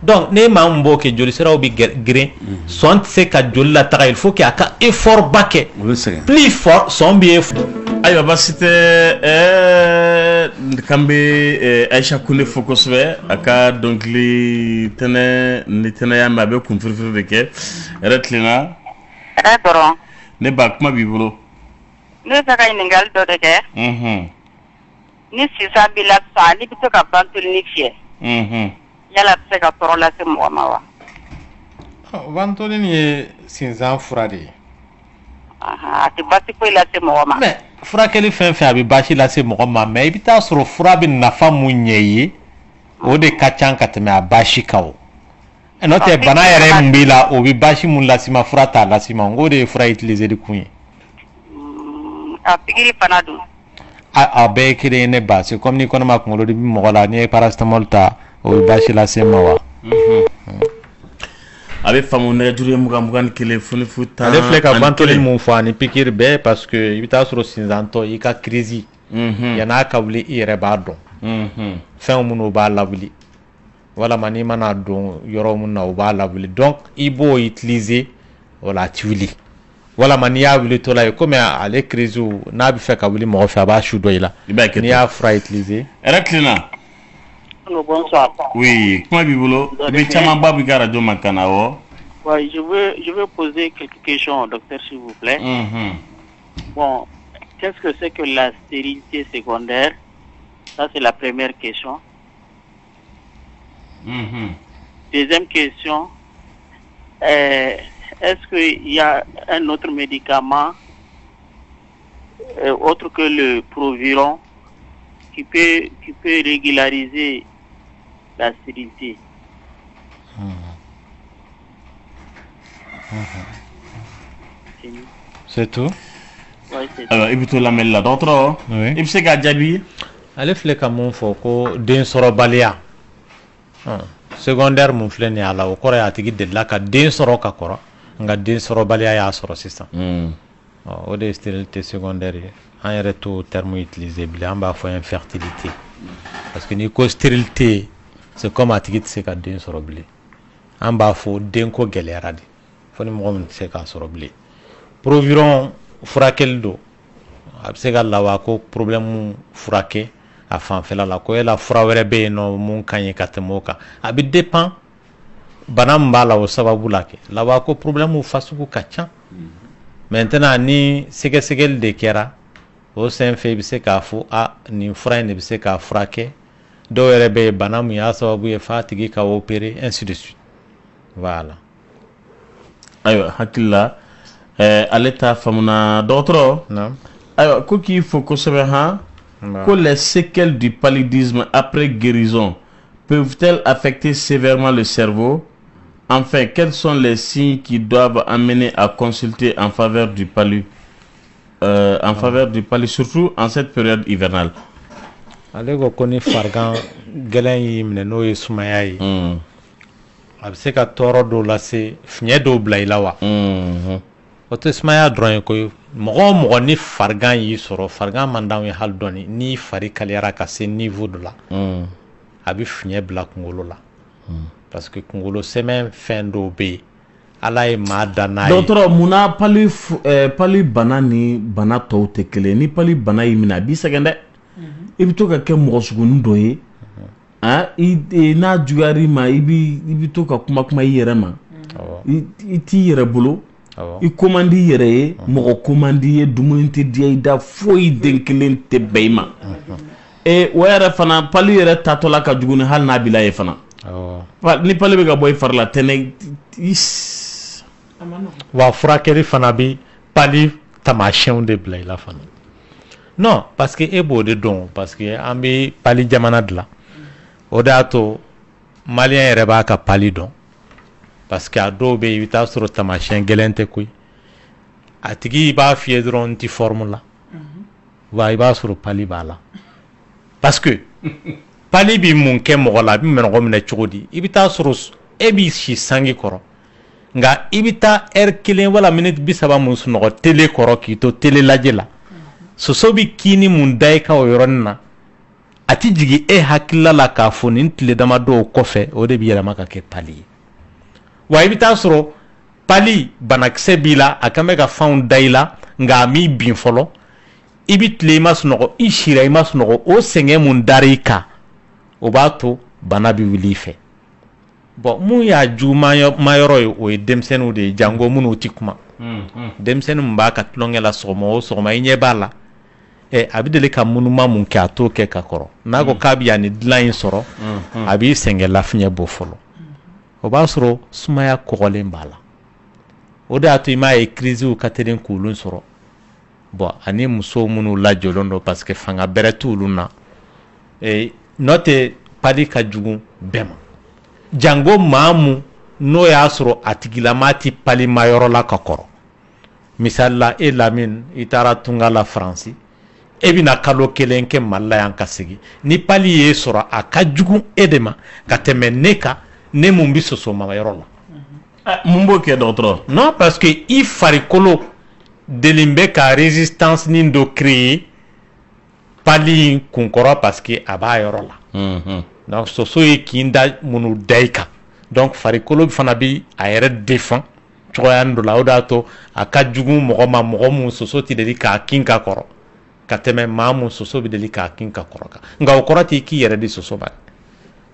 donc ne maa mun b'o kɛ joli siraw bɛ girin sɔn tɛ se ka joli lataga il faut que a ka effort ba kɛ plus fort sɔn bɛ effort. ayiwa baasi tɛ k'an bɛ Ayisa Kunde fo kosɛbɛ a ka dɔnkili tɛnɛ ni tɛnɛ y'a mɛn a bɛ kunfirifiri de kɛ yɛrɛ tilenna. dɔrɔn. ne ba kuma b'i bolo. ne bɛ fɛ ka ɲininkali dɔ de kɛ. ni sisan b'i la sisan n'i bɛ se ka ventolini fiyɛ. yala a bɛ se ka tɔɔrɔ lase mɔgɔ ma wa. ventolini ye sinzan fura de ye. a tɛ baasi foyi lase mɔgɔ ma. mais furakɛli fɛn fɛn a bɛ baasi lase mɔgɔ ma mais i bɛ taa sɔrɔ fura bɛ nafa mun ɲɛ i ye o de ka ca ka tɛmɛ a baasi kan o. n'o tɛ bana yɛrɛ mun b'i la o bɛ baasi mun lase ma fura t'a lase ma n ko de ye fura utiliser de kun ye. a pikiri fana dun. a bɛɛ ye kelen ye ne ba c'est comme ni kɔnɔma kunkolo de bɛ mɔgɔ la n'i ye paracetamol ta o bɛ baasi lase ma wa. avec femme nɛgɛjuru ye mugan ni kelen fonifu tan ale filɛ ka bantɔli mun fɔ ani pikiri bɛɛ parce que i bɛ taa sɔrɔ sinzantɔ i ka crise yan'a ka wuli i yɛrɛ b'a dɔn fɛnw minnu b'a lawuli walama n'i mana dɔn yɔrɔ min na o b'a lawuli donc i b'o utiliser o la a ti wuli walama n'i y'a wuli tɔ la ye komi ale crise n'a bɛ fɛ ka wuli mɔgɔ fɛ a b'a su dɔ i la n'i y'a fura utiliser. Hɛrɛ tilenna. Bonsoir. Oui, comment b'i bolo? Mais caman ba b'i ka radio makana wa? Ouais, je veux poser quelques questions au docteur s'il vous plaît. Bon, qu'est-ce que c'est que la stérilité secondaire? Ça c'est la première question. Deuxième question, est-ce qu'il y a un autre médicament autre que le Proviron qui peut régulariser la stérilité? C'est tout? Ouais, c'est tout. Alors, i bɛ to lamɛnni la dɔgɔtɔrɔ. Oui. I bɛ se k'a jaabi? ale filɛ ka mun fɔ ko den sɔrɔbaliya secondaire mun filɛ nin ye a la o kɔrɔ ye a tigi delila ka den sɔrɔ ka kɔrɔ nka den sɔrɔbaliya y'a sɔrɔ sisan o de ye stérilité secondaire ye an yɛrɛ t'o terme utiliser bilen an b'a fɔ infertilité parce que n'i ko stérilité c'est comme a tigi tɛ se ka den sɔrɔ bilen an b'a fɔ denko gɛlɛyara de fo ni mɔgɔ min tɛ se k'a sɔrɔ bilen. Proviron furakɛli don a bɛ se ka lawa ko problème furakɛ a fanfɛla la ko yala fura wɛrɛ bɛ yen nɔ mun ka ɲi ka tɛmɛ o kan a bɛ dépend bana min b'a la o sababu la kɛ lawa ko problème fasugu ka ca maintenant ni sɛgɛsɛgɛli de kɛra o senfɛ i bɛ se k'a fɔ nin fura in de bɛ se k'a furakɛ dɔw yɛrɛ bɛ yen bana min y'a sababu ye f'a tigi ka opérer ainsi de suite voilà. Ayiwa hakili la ale t'a faamuna dɔgɔtɔrɔ. Ayiwa ko k'i fo kosɛbɛ han. Que les séquelles du paludisme après guérison peuvent-elles affecter sévèrement le cerveau? Enfin, quels sont les signes qui doivent amener à consulter en faveur du palud? Surtout en cette période hivernale. Ale ko ko ni farigan gɛlɛn y'i minɛ n'o ye sumaya ye a bɛ se ka tɔɔrɔ dɔw lase fiɲɛ dɔw bila i la wa o tɛ sumaya dɔrɔn ye koyi mɔgɔ o mɔgɔ ni farigan y'i sɔrɔ farigan man d'anw ye hali dɔɔni ni fari kaliyara ka se niveau dɔ la a bɛ fiɲɛ bila kunkolo la parce que kunkolo sɛmɛ fɛn dɔw bɛ yen ala ye maa da n'a ye. Dɔgɔtɔrɔ munna pali bana ni bana tɔw tɛ kelen ni pali bana y'i minɛ a b'i sɛgɛn dɛ i bɛ to ka kɛ mɔgɔ sugunin dɔ ye n'a juguyar'i ma i bɛ to ka kuma i yɛrɛ ma i t'i yɛrɛ bolo. I ko man di yɛrɛ ye mɔgɔ ko man di ye dumuni tɛ diya i da foyi den kelen tɛ bɛn i ma o yɛrɛ fana pali yɛrɛ tatɔ la ka jugu ni hali n'a bila ye fana ni pali bɛ ka bɔ i fari la tɛnɛ wa furakɛli fana bɛ pali taamasiyɛnw de bila i la fana non parce que e b'o de dɔn parce que an bɛ pali jamana dilan o de y'a to maliyɛn yɛrɛ b'a ka pali dɔn. Parce que a dɔw bɛ yen i bɛ taa sɔrɔ taamasiyɛn gɛlɛn tɛ koyi a tigi i b'a fiyɛ dɔrɔn n ti forme la wa i b'a sɔrɔ pali b'a la parce que pali bɛ mun kɛ mɔgɔ la a bɛ mɔgɔ minɛ cogo di i bɛ taa sɔrɔ e b'i si sangi kɔrɔ nka i bɛ taa heure kelen wala minute 30 mun sunɔgɔ télé kɔrɔ k'i to télé lajɛ la soso bɛ kini mun da i kan o yɔrɔnin na a ti jigin e hakilila la k'a fɔ nin tile dama dɔw kɔfɛ o de bɛ yɛlɛma ka kɛ pali ye. Wa i bɛ taa sɔrɔ pali banakisɛ b'i la a kan bɛ ka fɛnw da i la nka a m'i bin fɔlɔ i bɛ tile i ma sunɔgɔ i sira i ma sunɔgɔ o sɛgɛn mun dar'i kan o b'a to bana bɛ wuli i fɛ bon mun y'a juguman yɔrɔ ye o ye denmisɛnninw de ye jango minnu tɛ kuma denmisɛnnin min b'a ka tulonkɛ la sɔgɔma o sɔgɔma i ɲɛ b'a la a bɛ deli ka munuma mun kɛ a t'o kɛ ka kɔrɔ n'a ko k'a bɛ yan ni dilan in sɔrɔ a b'i sɛgɛn lafiɲɛ bɔ fɔlɔ. O b'a sɔrɔ sumaya kɔgɔlen b'a la o de y'a to i m'a ye crise ka teli k'olu sɔrɔ bon ani muso minnu lajɔlen don parce que fanga bɛrɛ t'olu na n'o tɛ pali ka jugu bɛɛ ma jango maa mun n'o y'a sɔrɔ a tigilama tɛ pali ma yɔrɔ la ka kɔrɔ misali la e Lamine i taara tunga la Faransi e bɛna kalo kelen kɛ Mali la yan ka segin ni pali y'e sɔrɔ a ka jugu e de ma ka tɛmɛ ne kan ne mun bɛ soso ma yɔrɔ la mun b'o kɛ dɔgɔtɔrɔ? Non, parce que i farikolo delen bɛ ka résistance nin dɔ créer pali in kunkɔrɔ parce que a b'a yɔrɔ la. Donc soso ye kin da minnu da i kan. Donc farikolo fana bi a yɛrɛ défend cogoya dɔ la o de y'a to a ka jugu mɔgɔ ma mɔgɔ mun soso tɛ deli k'a kin ka kɔrɔ ka tɛmɛ maa mun soso bɛ deli k'a kin ka kɔrɔ kan. Nka o kɔrɔ tɛ k'i yɛrɛ di soso ma.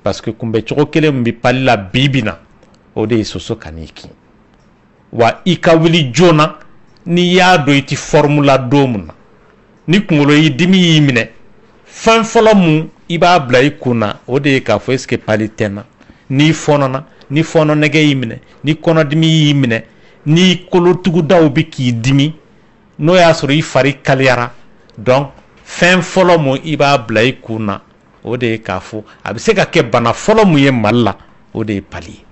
Parce que kunbɛ cogo kelen min bɛ pali la bi bi na o de ye soso ka n'i kin. Wa i ka wuli joona n'i y'a dɔn i ti forme la don min na ni kunkolo y'i dimi y'i minɛ fɛn fɔlɔ mun i b'a bila i kun na o de ye k'a fɔ est-ce que pali tɛ n na n'i fɔnɔna ni fɔnɔ nɛgɛ y'i minɛ ni kɔnɔdimi y'i minɛ ni kolotugudaw bɛ k'i dimi n'o y'a sɔrɔ i fari kaliyara donc fɛn fɔlɔ mun i b'a bila i kun na o de ye k'a fɔ a bɛ se ka kɛ bana fɔlɔ mun ye Mali la o de ye pali ye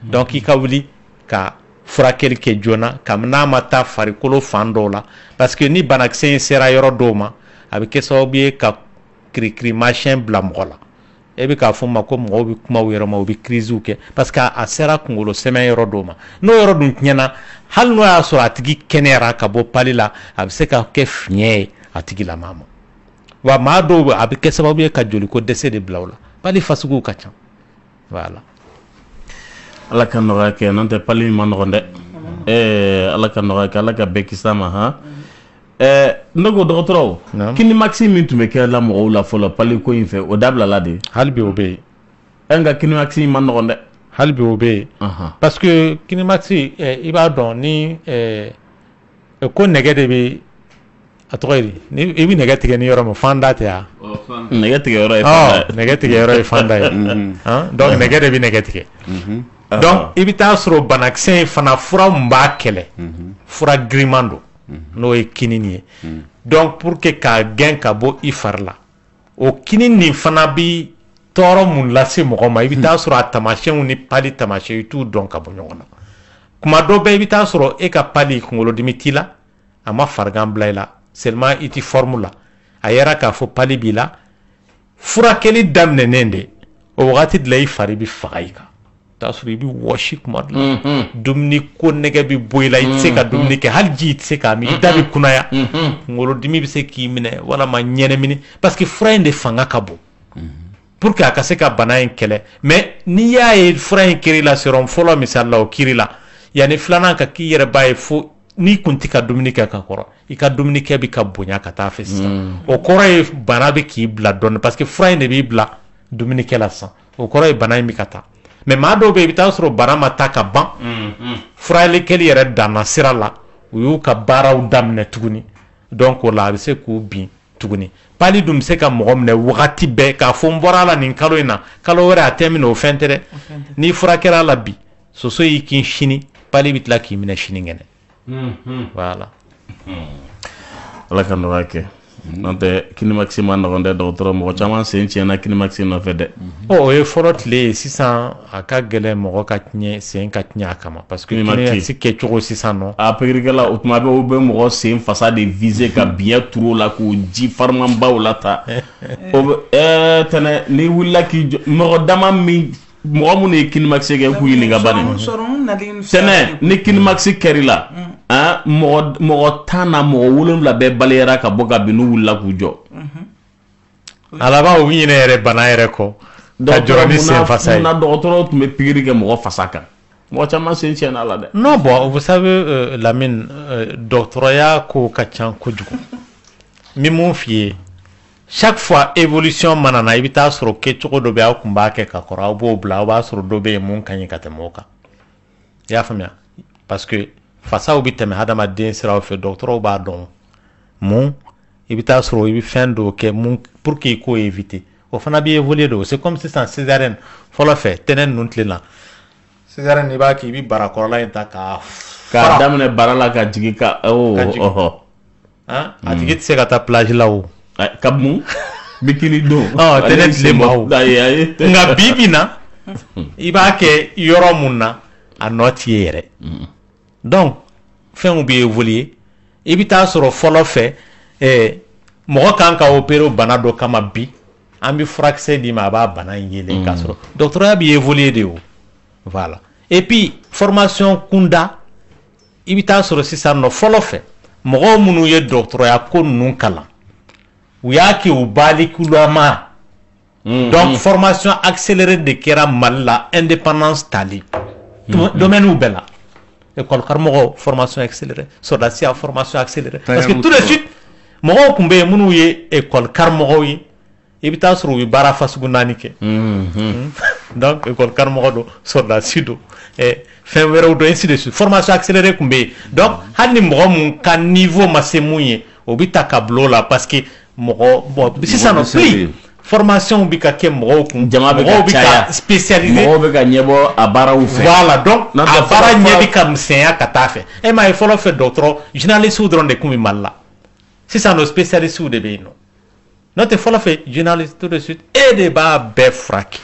donc i ka wuli ka furakɛli kɛ joona kabini n'a ma taa farikolo fan dɔw la parce que ni banakisɛ in sera yɔrɔ dɔw ma a bɛ kɛ sababu ye ka kirikirimasiyɛn bila mɔgɔ la e bɛ k'a fɔ ma ko mɔgɔw bɛ kuma u yɛrɛ ma u bɛ crise kɛ parce que a sera kunkolo sɛmɛ yɔrɔ dɔw ma n'o yɔrɔ dun tiɲɛna hali n'o y'a sɔrɔ a tigi kɛnɛyara ka bɔ pali la a bɛ se ka kɛ fiɲɛ ye a tigilama ma wa maa dɔw a bɛ kɛ sababu ye ka joliko dɛsɛ de bila o la pali fasuguw ka ca voilà. Ala ka nɔgɔya kɛ n'o tɛ pali ma nɔgɔn dɛ Ala ka nɔgɔya kɛ Ala ka bɛɛ kisi a ma han ne ko dɔgɔtɔrɔ kinimaxi min tun bɛ kɛ la mɔgɔw la fɔlɔ pali ko in fɛ o dabilala de hali bi o bɛ yen nka kinimaxi ma nɔgɔn dɛ hali bi o bɛ yen parce que kinimaxi i b'a dɔn ni ko nɛgɛ de bɛ a tɔgɔ ye ni i bɛ nɛgɛ tigɛ ni yɔrɔ min fanda tɛ yan nɛgɛ tigɛ yɔrɔ ye fanda ye nɛgɛ tigɛ yɔrɔ ye fanda ye donc nɛgɛ de bɛ nɛgɛ tigɛ donc i bɛ taa sɔrɔ banakisɛ in fana fura mun b'a kɛlɛ fura giriman don n'o ye kinini ye donc pour que k'a gɛn ka bɔ i fari la o kini nin fana bi tɔɔrɔ mun lase mɔgɔ ma i bɛ taa sɔrɔ a tamasiyɛnw ni pali tamasiyɛn i t'u dɔn ka bɔ ɲɔgɔn na kuma dɔ bɛɛ i bɛ taa sɔrɔ e ka pali kunkolodimi t'i la a ma farigan bila i la seulement i ti forme la a yɛrɛ k'a fɔ pali b'i la furakɛli daminɛnen de o wagati de la i fari bɛ faga i kan t'a sɔrɔ i bɛ wɔsi kuma dɔ la dumuni ko nɛgɛ bɛ bɔ i la i tɛ se ka dumuni kɛ hali ji i tɛ se k'a min i da bɛ kunnaya kunkolodimi bɛ se k'i minɛ walama ɲɛnɛmini parce que fura in de fanga ka bon pour que a ka se ka bana in kɛlɛ mais n'i y'a ye fura in kiri la sérum fɔlɔ misali la o kiri la yanni filanan ka k'i yɛrɛ b'a ye fo n'i kun tɛ ka dumuni kɛ ka kɔrɔ i ka dumuni kɛ bɛ ka bonya ka taa fɛ sisan o kɔrɔ ye bana bɛ k'i bila dɔɔnin parce que fura in de b'i bila dumuni kɛ la sisan o kɔrɔ ye bana in bɛ ka taa mais maa dɔw bɛ yen i bɛ taa sɔrɔ bana ma taa ka ban furakɛli yɛrɛ danna sira la u y'u ka baaraw daminɛ tuguni donc o la a bɛ se k'u bin tuguni pali dun bɛ se ka mɔgɔ minɛ wagati bɛɛ k'a fɔ n bɔra la nin kalo in na kalo wɛrɛ a tɛ minɛ o fɛn tɛ dɛ n'i furakɛra la bi soso y'i kin sini pali bɛ tila k'i minɛ sini kɛnɛ voilà. Ala ka nɔgɔya kɛ n'o tɛ kinimaxi ma nɔgɔn dɛ dɔgɔtɔrɔ mɔgɔ caman sen tiɲɛna kinimaxi nɔfɛ dɛ o ye fɔlɔ tile ye sisan a ka gɛlɛn mɔgɔ ka tiɲɛ sen ka tiɲɛ a kama parce que kinimaxi kɛcogo sisan nɔ a pikirikɛla o tuma bɛ o bɛ mɔgɔ sen fasa de viser ka biɲɛ turu o la k'o ji farimanbaw la ta o bɛ tɛnɛ n'i wulila k'i jɔ mɔgɔ dama min mɔgɔ minnu ye kinimaxi kɛ k'u ɲininka bani tɛnɛ ni kinimaxi kɛr'i la mɔgɔ 10 na mɔgɔ 7 bɛɛ baliyara ka bɔ ka bin n'u wulila k'u jɔ a laban u ɲinɛ yɛrɛ bana yɛrɛ kɔ ka jɔrɔ ni sen fasa ye munna dɔgɔtɔrɔw tun bɛ pikiri kɛ mɔgɔ fasa kan mɔgɔ caman sen tiɲɛna a la dɛ non bon vous savez Lamine dɔgɔtɔrɔya ko ka ca kojugu min mun f'i ye chaque fois évolution mana na i bɛ taa sɔrɔ kɛcogo dɔ bɛ aw kun b'a kɛ ka kɔrɔ aw b'o bila aw b'a sɔrɔ dɔ bɛ yen mun ka ɲi ka tɛmɛ o kan i y'a faamuya parce que fasaw bɛ tɛmɛ hadamaden siraw fɛ dɔgɔtɔrɔw b'a dɔn mun i bɛ taa sɔrɔ i bɛ fɛn dɔw kɛ mun pour que i k'o éviter o fana bɛ évoluer de c'est comme sisan césarienne fɔlɔ fɛ tɛnɛ ninnu tile la césarienne i b'a kɛ i bɛ barakɔrɔla in ta k'a daminɛ bara la ka jigin ka ɔhɔ a tigi tɛ se ka taa plage la o ka mun bikini don tɛnɛ tile ma o nka bi bi na i b'a kɛ yɔrɔ mun na a nɔ t'i ye yɛrɛ donc fɛnw bɛ évoluer i bɛ taa sɔrɔ fɔlɔ fɛ mɔgɔ kan ka opérer bana dɔ kama bi an bɛ furakisɛ d'i ma a b'a bana in yelen k'a sɔrɔ dɔgɔtɔrɔya bɛ évoluer de o voilà et puis formation kunda i bɛ taa sɔrɔ sisan nɔ fɔlɔ fɛ mɔgɔw minnu ye dɔgɔtɔrɔya ko ninnu kalan u y'a kɛ u balikulama donc formation accélérée de kɛra Mali la indépendance tali domaine bɛɛ la école karamɔgɔ formation accélérée soldasiya formation accélérée parce que tout de suite mɔgɔw tun bɛ yen minnu ye école karamɔgɔw ye i bɛ taa sɔrɔ u ye baara fasugu 4 kɛ donc école karamɔgɔ don soldasi don fɛn wɛrɛw don ainsi de suite formation accélérée tun bɛ yen donc hali ni mɔgɔ mun ka niveau ma se mun ye o bɛ ta ka bila o la parce que mɔgɔ bon sisan nɔ prix formation bi ka kɛ mɔgɔw kun mɔgɔw bi ka spécialisé mɔgɔw bɛ ka ɲɛbɔ a baaraw fɛ voilà donc a baara ɲɛ bi ka misɛnya ka taa fɛ e m'a ye fɔlɔ fɛ dɔgɔtɔrɔ journalistes dɔrɔn de kun bɛ Mali la sisan nɔ spécialistes de bɛ yen nɔ n'o tɛ fɔlɔ fɛ journaliste tout de suite e de b'a bɛɛ furakɛ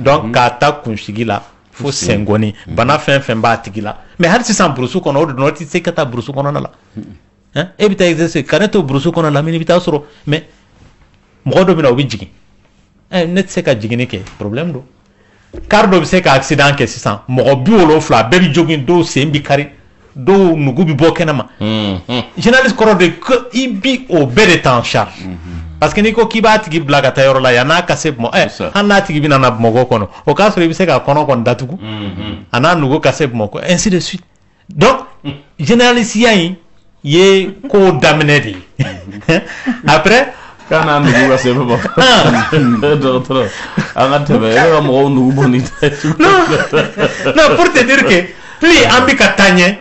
donc k'a ta kunsigi la fo sɛngɔni bana fɛn fɛn b'a tigi la mais hali sisan burusu kɔnɔ o de nɔ tɛ se ka taa burusu kɔnɔna la e bɛ taa exercer ka ne to burusu kɔnɔ la mini bɛ taa sɔrɔ mais mɔgɔ dɔ bɛ na o bɛ jigin ne tɛ se ka jiginni kɛ problème don car dɔ bɛ se ka accident kɛ sisan mɔgɔ 70 bɛɛ bɛ jogin dɔw sen bɛ kari dɔw nugu bɛ bɔ kɛnɛma journaliste kɔrɔ de ko i bi o bɛɛ de ta en charge parce que n'i ko k'i b'a tigi bila ka taa yɔrɔ la yan n'a ka se Bamakɔ hali n'a tigi bɛ na Bamakɔ kɔnɔ o k'a sɔrɔ i bɛ se ka kɔnɔ kɔni datugu a n'a nugu ka se Bamakɔ ainsi de suite donc journalisiya in ye ko daminɛ de ye après kana nugu ka se Bamakɔ dɔgɔtɔrɔ an ka tɛmɛ e ka mɔgɔw nugu bɔ ni non pour te dire que plus an bɛ ka taa ɲɛ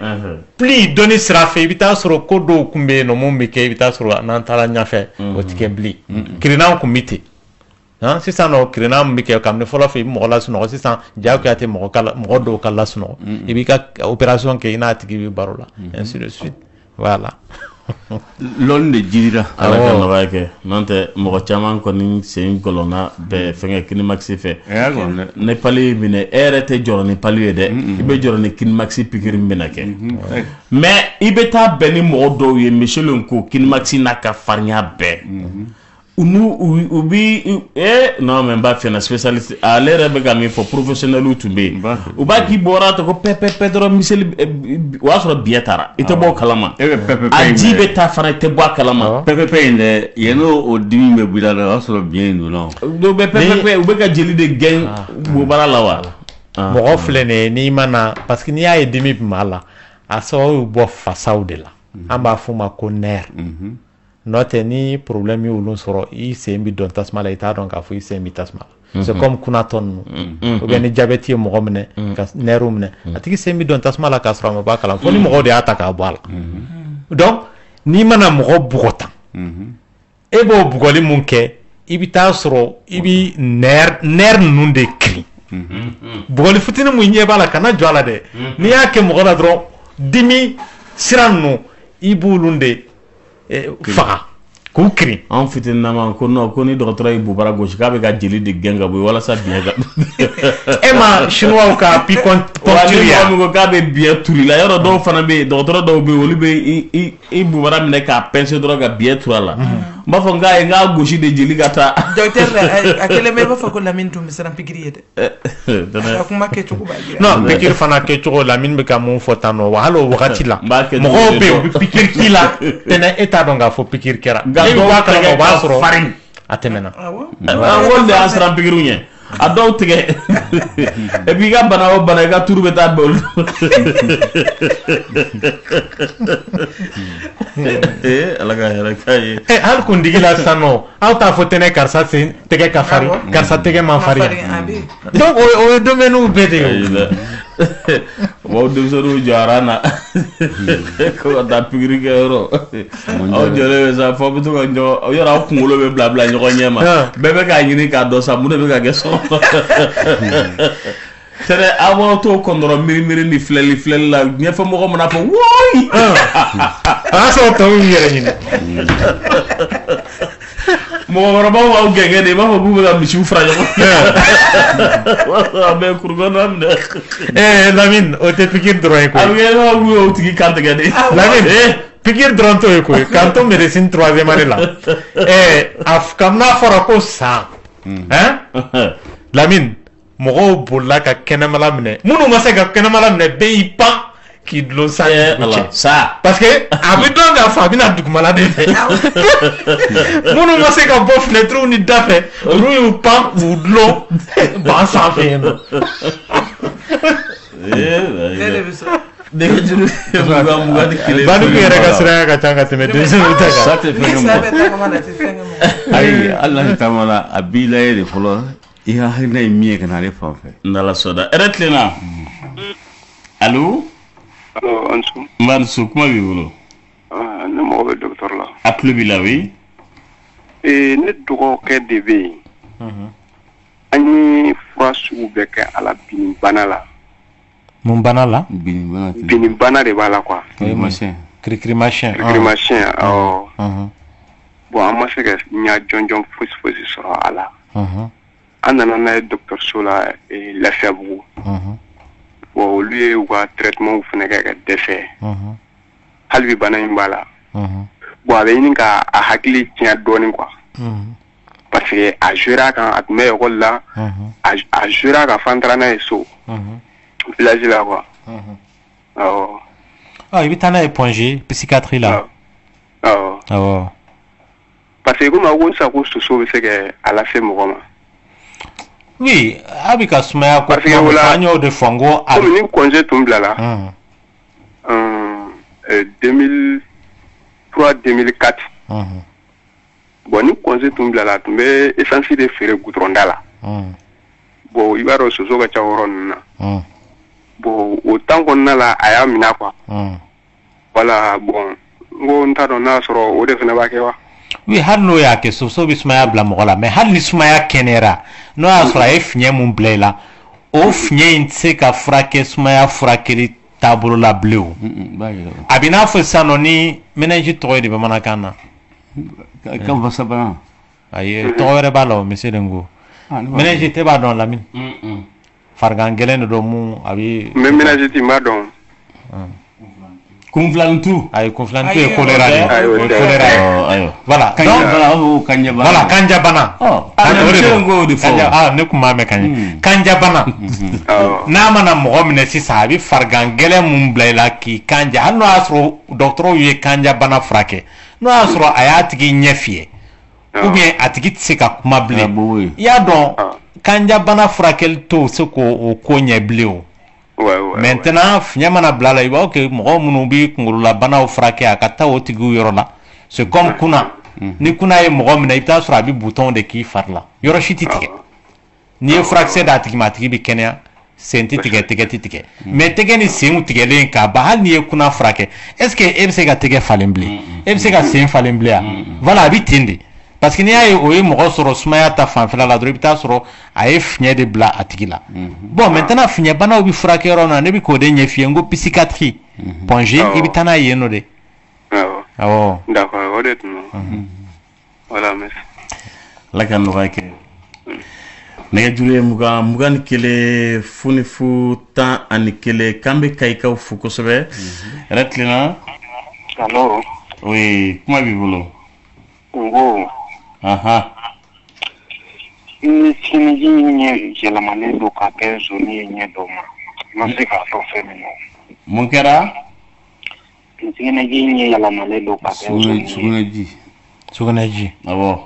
plus dɔnni sira fɛ i bɛ taa sɔrɔ ko dɔw tun bɛ yen nɔ mun bɛ kɛ i bɛ taa sɔrɔ n'an taara ɲɛfɛ o tɛ kɛ bilen kirinaw tun bɛ ten sisan nɔ kirina min bɛ kɛ kabini fɔlɔ fɛ i bɛ mɔgɔ lasunɔgɔ sisan jagoya tɛ mɔgɔ dɔw ka lasunɔgɔ i b'i ka opération kɛ i n'a tigi bɛ baro la ainsi de suite voilà. lɔnni de jirira ala ka nɔgɔya kɛ n'o tɛ mɔgɔ caman kɔni sen gɔlɔnna bɛɛ fɛnkɛ kinimaxi fɛ ni pali minɛ e yɛrɛ tɛ jɔrɔ ni pali ye dɛ i bɛ jɔrɔ ni kinimaxi pikiri min bɛna kɛ mais i bɛ taa bɛn ni mɔgɔ dɔw ye monsieur le ko kinimaxi n'a ka farinya bɛɛ u bi non mais n b'a fɛ na spécialiste ale yɛrɛ bɛ ka min fɔ professionnel tun bɛ yen u b'a k'i bɔra ta ko pɛpɛpɛ dɔrɔn miseli o y'a sɔrɔ biɲɛ taara i tɛ bɔ o kalama a ji bɛ taa fana i tɛ bɔ a kalama pɛpɛpɛ in dɛ yen n'o dimi bɛ b'i la dɛ o y'a sɔrɔ biɲɛ in donna dɔw bɛ pɛpɛpɛ u bɛ ka jeli de gɛn bobara la wa mɔgɔ filɛ nin ye n'i ma na parce que n'i y'a ye dimi bɛ maa la a sababu bɛ bɔ fasaw de la an b'a fɔ o ma ko nerf n'o tɛ ni problème y'olu sɔrɔ i sen bɛ dɔn tasuma la i t'a dɔn k'a fɔ i sen bɛ tasuma la c'est comme kunatɔ ninnu ou bien ni diabète ye mɔgɔ minɛ ka nerfw minɛ a tigi sen bɛ dɔn tasuma la k'a sɔrɔ a ma bɔ a kalama fo ni mɔgɔw de y'a ta k'a bɔ a la donc n'i mana mɔgɔ bugɔ tan e b'o bugɔli mun kɛ i bɛ taa sɔrɔ i bɛ nerf ninnu de kirin bugɔli fitinin mun ɲɛ b'a la kana jɔ a la dɛ n'i y'a kɛ mɔgɔ la dɔrɔn dimi sira ninnu i b'olu de faga k'u kirin an fitininama ko non ko ni dɔgɔtɔrɔ ye bobara gosi k'a bɛ ka jeli de gɛn ka bɔ walasa biɲɛ ka e ma chinois ka picɔnturiya ko k'a bɛ biɲɛ turi la yɔrɔ dɔw fana bɛ yen dɔgɔtɔrɔ dɔw bɛ yen olu bɛ i bobara minɛ k'a pɛnse dɔrɔn ka biɲɛ tura la n b'a fɔ n k'a gosi de jeli ka taa docteur a kelen bɛ i b'a fɔ ko Lamine tun bɛ siran pikiri ye dɛ a kuma kɛcogo b'a jira non pikiri fana kɛcogo Lamine bɛ ka mun fɔ tan nɔ wa hali o wagati la mɔgɔw bɛ yen u bɛ pikiri k'i la tɛnɛ e t'a dɔn k'a fɔ pikiri kɛra e b'a kalama o b'a sɔrɔ farin a tɛmɛna wolo de y'a siran pikiriw ɲɛ a dɔw tigɛ et puis i ka bana o bana i ka turu bɛ taa bɛn olu ala ka hɛrɛ k'a ye hali kundigi la sisan nɔ aw t'a fɔ tɛnɛ karisa sen tɛgɛ ka farin karisa tɛgɛ ma farin donc o ye domaine bɛɛ de ye o denmisɛnninw jɔra na ko ka taa pikiri kɛ yɔrɔ aw jɔlen bɛ sa fɔ bɛ to ka ɲɔgɔn yɔrɔ aw kunkolo bɛ bila bila ɲɔgɔn ɲɛ ma bɛɛ bɛ k'a ɲini k'a dɔn sa mun de bɛ ka kɛ sɔgɔma tɛnɛ aw b'aw t'o kɔndɔrɔ miiri ni filɛli la ɲɛfɛmɔgɔ mana fɔ wɔyi a y'a sɔrɔ tɔw y'u yɛrɛ ɲini mɔgɔkɔrɔbaw b'aw gɛngɛ de i b'a fɔ k'u bɛ ka misiw fara ɲɔgɔn a bɛ kurukɔnɔ minɛ Lamine o tɛ pikiri dɔrɔn ye koyi a bɛ kɛ n'aw y'o tigi kan tigɛ de Lamine pikiri dɔrɔn t'o ye koyi k'an to médecine 3e année la kabini n'a fɔra ko san Lamine mɔgɔw bolila ka kɛnɛmala minɛ minnu ma se ka kɛnɛmala minɛ bɛɛ y'i pan k'i dulon sa sa parce que a bɛ dɔn k'a fɔ a bɛna dugumala de fɛ minnu ma se ka bɔ fenêtres ni da fɛ olu y'u pan k'u dulon ban sanfɛ yen nɔ. Badugu yɛrɛ ka sira ka ca ka tɛmɛ denmisɛnninw ta kan. Ça te fait ayi Allah taama la a b'i la de fɔlɔ i hakilina ye min ye ka na ale fan fɛ. N'Ala sɔnna hɛrɛ tilenna. Allo. Allo Ansu. Mansu kuma b'i bolo. Ne mago bɛ docteur la. A tulo b'i la oui. Ne dɔgɔkɛ de bɛ yen. An ye fura sugu bɛɛ kɛ a la bin bana la. Mun bana la? Bin bana de b'a la quoi. Kirikirimasiyɛn. Kirikirimasiyɛn awɔ. Bon an ma se ka ɲɛ jɔnjɔn fosi sɔrɔ a la. An nana n'a ye dɔgɔtɔrɔso la Lafiyabugu. Bon olu ye u ka traitement fana kɛ ka dɛsɛ. Hali bi bana in b'a la. Bon a bɛ ɲini ka a hakili tiɲɛ dɔɔnin quoi. Parce que a joué a kan a tun bɛ école la. A joué a kan fo an taara n'a ye so. Village la quoi. Awɔ. I bɛ taa n'a ye Ponge psychiatrie la. Awɔ. Parce que comme a ko sisan ko soso bɛ se ka a lase mɔgɔ ma. Oui, a bɛ ka sumaya ko parce que o la an y'o de fɔ n ko. Comme ni congé tun bilala. 2003 2004. Bon ni congé tun bilala a tun bɛ essence de feere goudron da la. Bon i b'a dɔn soso ka ca yɔrɔ ninnu na. Bon o temps kɔnɔna la a y'a minɛ quoi. Voilà bon n ko n t'a dɔn n'a sɔrɔ o de fana b'a kɛ wa. Oui, hali n'o y'a kɛ soso bɛ sumaya bila mɔgɔ la mais hali ni sumaya kɛnɛyara n'o y'a sɔrɔ a ye fiɲɛ mun bila i la o fiɲɛ in tɛ se ka furakɛ sumaya furakɛli taabolo la bilen o. A bɛ n'a fɔ sisan nɔ ni méningite tɔgɔ ye di bamanankan na. Kan fasa bana. Ayi tɔgɔ wɛrɛ b'a la o monsieur Lengo. Méningite b'a dɔn Lamini. Farigan gɛlɛn de don mun a bɛ. Mais méningite n b'a dɔn. Kunfilantu. Ayi kunfilantu ye choléra de. Voilà. Voilà kanjabana. Ne kun b'a mɛn ka ɲɛ. Kanjabana. N'a mana mɔgɔ minɛ sisan a bɛ farigan gɛlɛn mun bila i la k'i kanja hali n'o y'a sɔrɔ dɔgɔtɔrɔw ye kanjabana furakɛ n'o y'a sɔrɔ a y'a tigi ɲɛ fiyɛ ou bien a tigi tɛ se ka kuma bilen i y'a dɔn kanjabana furakɛli t'o se k'o ko ɲɛ bilen o. Maintenant fiɲɛ mana bila la i b'a kɛ mɔgɔ minnu bɛ kunkololabanaw furakɛ a ka taa o tigiw yɔrɔ la c'est comme kunna ni kunna ye mɔgɔ minɛ i bɛ taa sɔrɔ a bɛ bouton de k'i fari la yɔrɔ si tɛ tigɛ n'i ye furakisɛ d'a tigi ma a tigi bɛ kɛnɛya sen tɛ tigɛ tɛgɛ tɛ tigɛ mais tɛgɛ ni sen tigɛlen k'a ban hali n'i ye kunna furakɛ est ce que e bɛ se ka tɛgɛ falen bilen e bɛ se ka sen falen bilen yan voilà a bɛ ten de parce que n'i y'a ye o ye mɔgɔ sɔrɔ sumaya ta fanfɛla la dɔrɔn i bɛ taa sɔrɔ a ye fiɲɛ de bila a tigi la bon maintenant fiɲɛbanaw bɛ furakɛ yɔrɔ na ne bɛ k'o de ɲɛf'i ye n ko psychiatrie Ponge i bɛ taa n'a ye yen nɔ de. Awɔ. D'accord o de tun don. Voilà merci. Ala ka nɔgɔya kɛ. Nɛgɛjuru ye 20 ni 1 0 11 k'an bɛ Kayikaw fo kosɛbɛ. Hɛrɛ tilenna. Allo. Oui kuma b'i bolo. N ko. Ni siniji ɲɛ yɛlɛmalen don ka kɛ zoni ye ɲɛ dɔ ma n ma se k'a fɔ fɛn min na. Mun kɛra? Siniji ɲɛ yɛlɛmalen don ka kɛ zoni ye. Sugunɛji. Awɔ.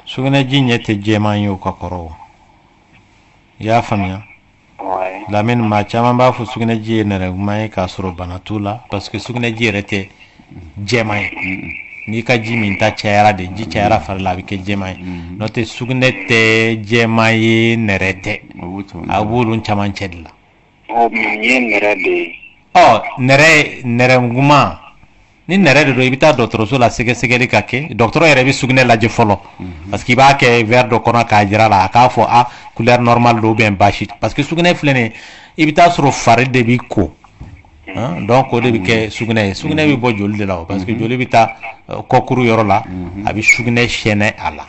Sugunɛji ɲɛ tɛ jɛman ye o ka kɔrɔ o. I y'a faamuya? Lamini maa caman b'a fɔ sugunɛji ye nɛrɛguman ye k'a sɔrɔ bana t'u la parce que sugunɛji yɛrɛ tɛ jɛman ye. N'i ka ji min ta cayara de ji cayara fari la a bɛ kɛ jɛman ye n'o tɛ sugunɛ tɛ jɛman ye nɛrɛ tɛ a b'olu caman cɛ de la. Mun ye nɛrɛ de ye. Nɛrɛguman ni nɛrɛ de don i bɛ taa dɔgɔtɔrɔso la sɛgɛsɛgɛli ka kɛ dɔgɔtɔrɔ yɛrɛ bɛ sugunɛ lajɛ fɔlɔ parce que i b'a kɛ verre dɔ kɔnɔ k'a jira la a k'a fɔ couleur normale don ou bien basi parce que sugunɛ filɛ nin ye i bɛ taa sɔrɔ fari de b'i ko. Donc o de bɛ kɛ sugunɛ ye sugunɛ bɛ bɔ joli de la parce que joli bɛ taa kɔkuru yɔrɔ la a bɛ sugunɛ sɛnɛ a la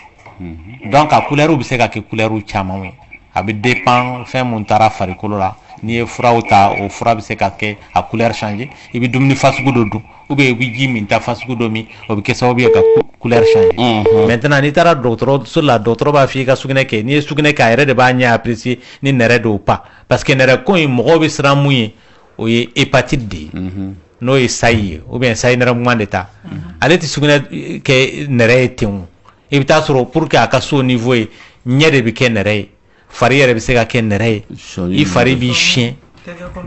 donc a couleur bɛ se ka kɛ couleur caman ye a bɛ dépend fɛn mun taara farikolo la n'i ye furaw ta o fura bɛ se ka kɛ a couleur changer i bɛ dumuni fasugu dɔ dun ou bien i bɛ ji min ta fasugu dɔ min o bɛ kɛ sababu ye ka couleur changer maintenant n'i taara dɔgɔtɔrɔso la dɔgɔtɔrɔ b'a fɔ i ka sugunɛ kɛ n'i ye sugunɛ kɛ a yɛrɛ de b'a ɲɛ apprécier ni nɛrɛ don pas parce que nɛrɛ ko in mɔgɔw bɛ siran mun ye o ye hépatite de ye n'o ye sayi ye ou bien sayi nɛrɛmuguman de ta ale tɛ sugunɛ kɛ nɛrɛ ye ten o i bɛ taa sɔrɔ pour que a ka so niveau ye ɲɛ de bɛ kɛ nɛrɛ ye fari yɛrɛ bɛ se ka kɛ nɛrɛ ye i fari b'i siɲɛ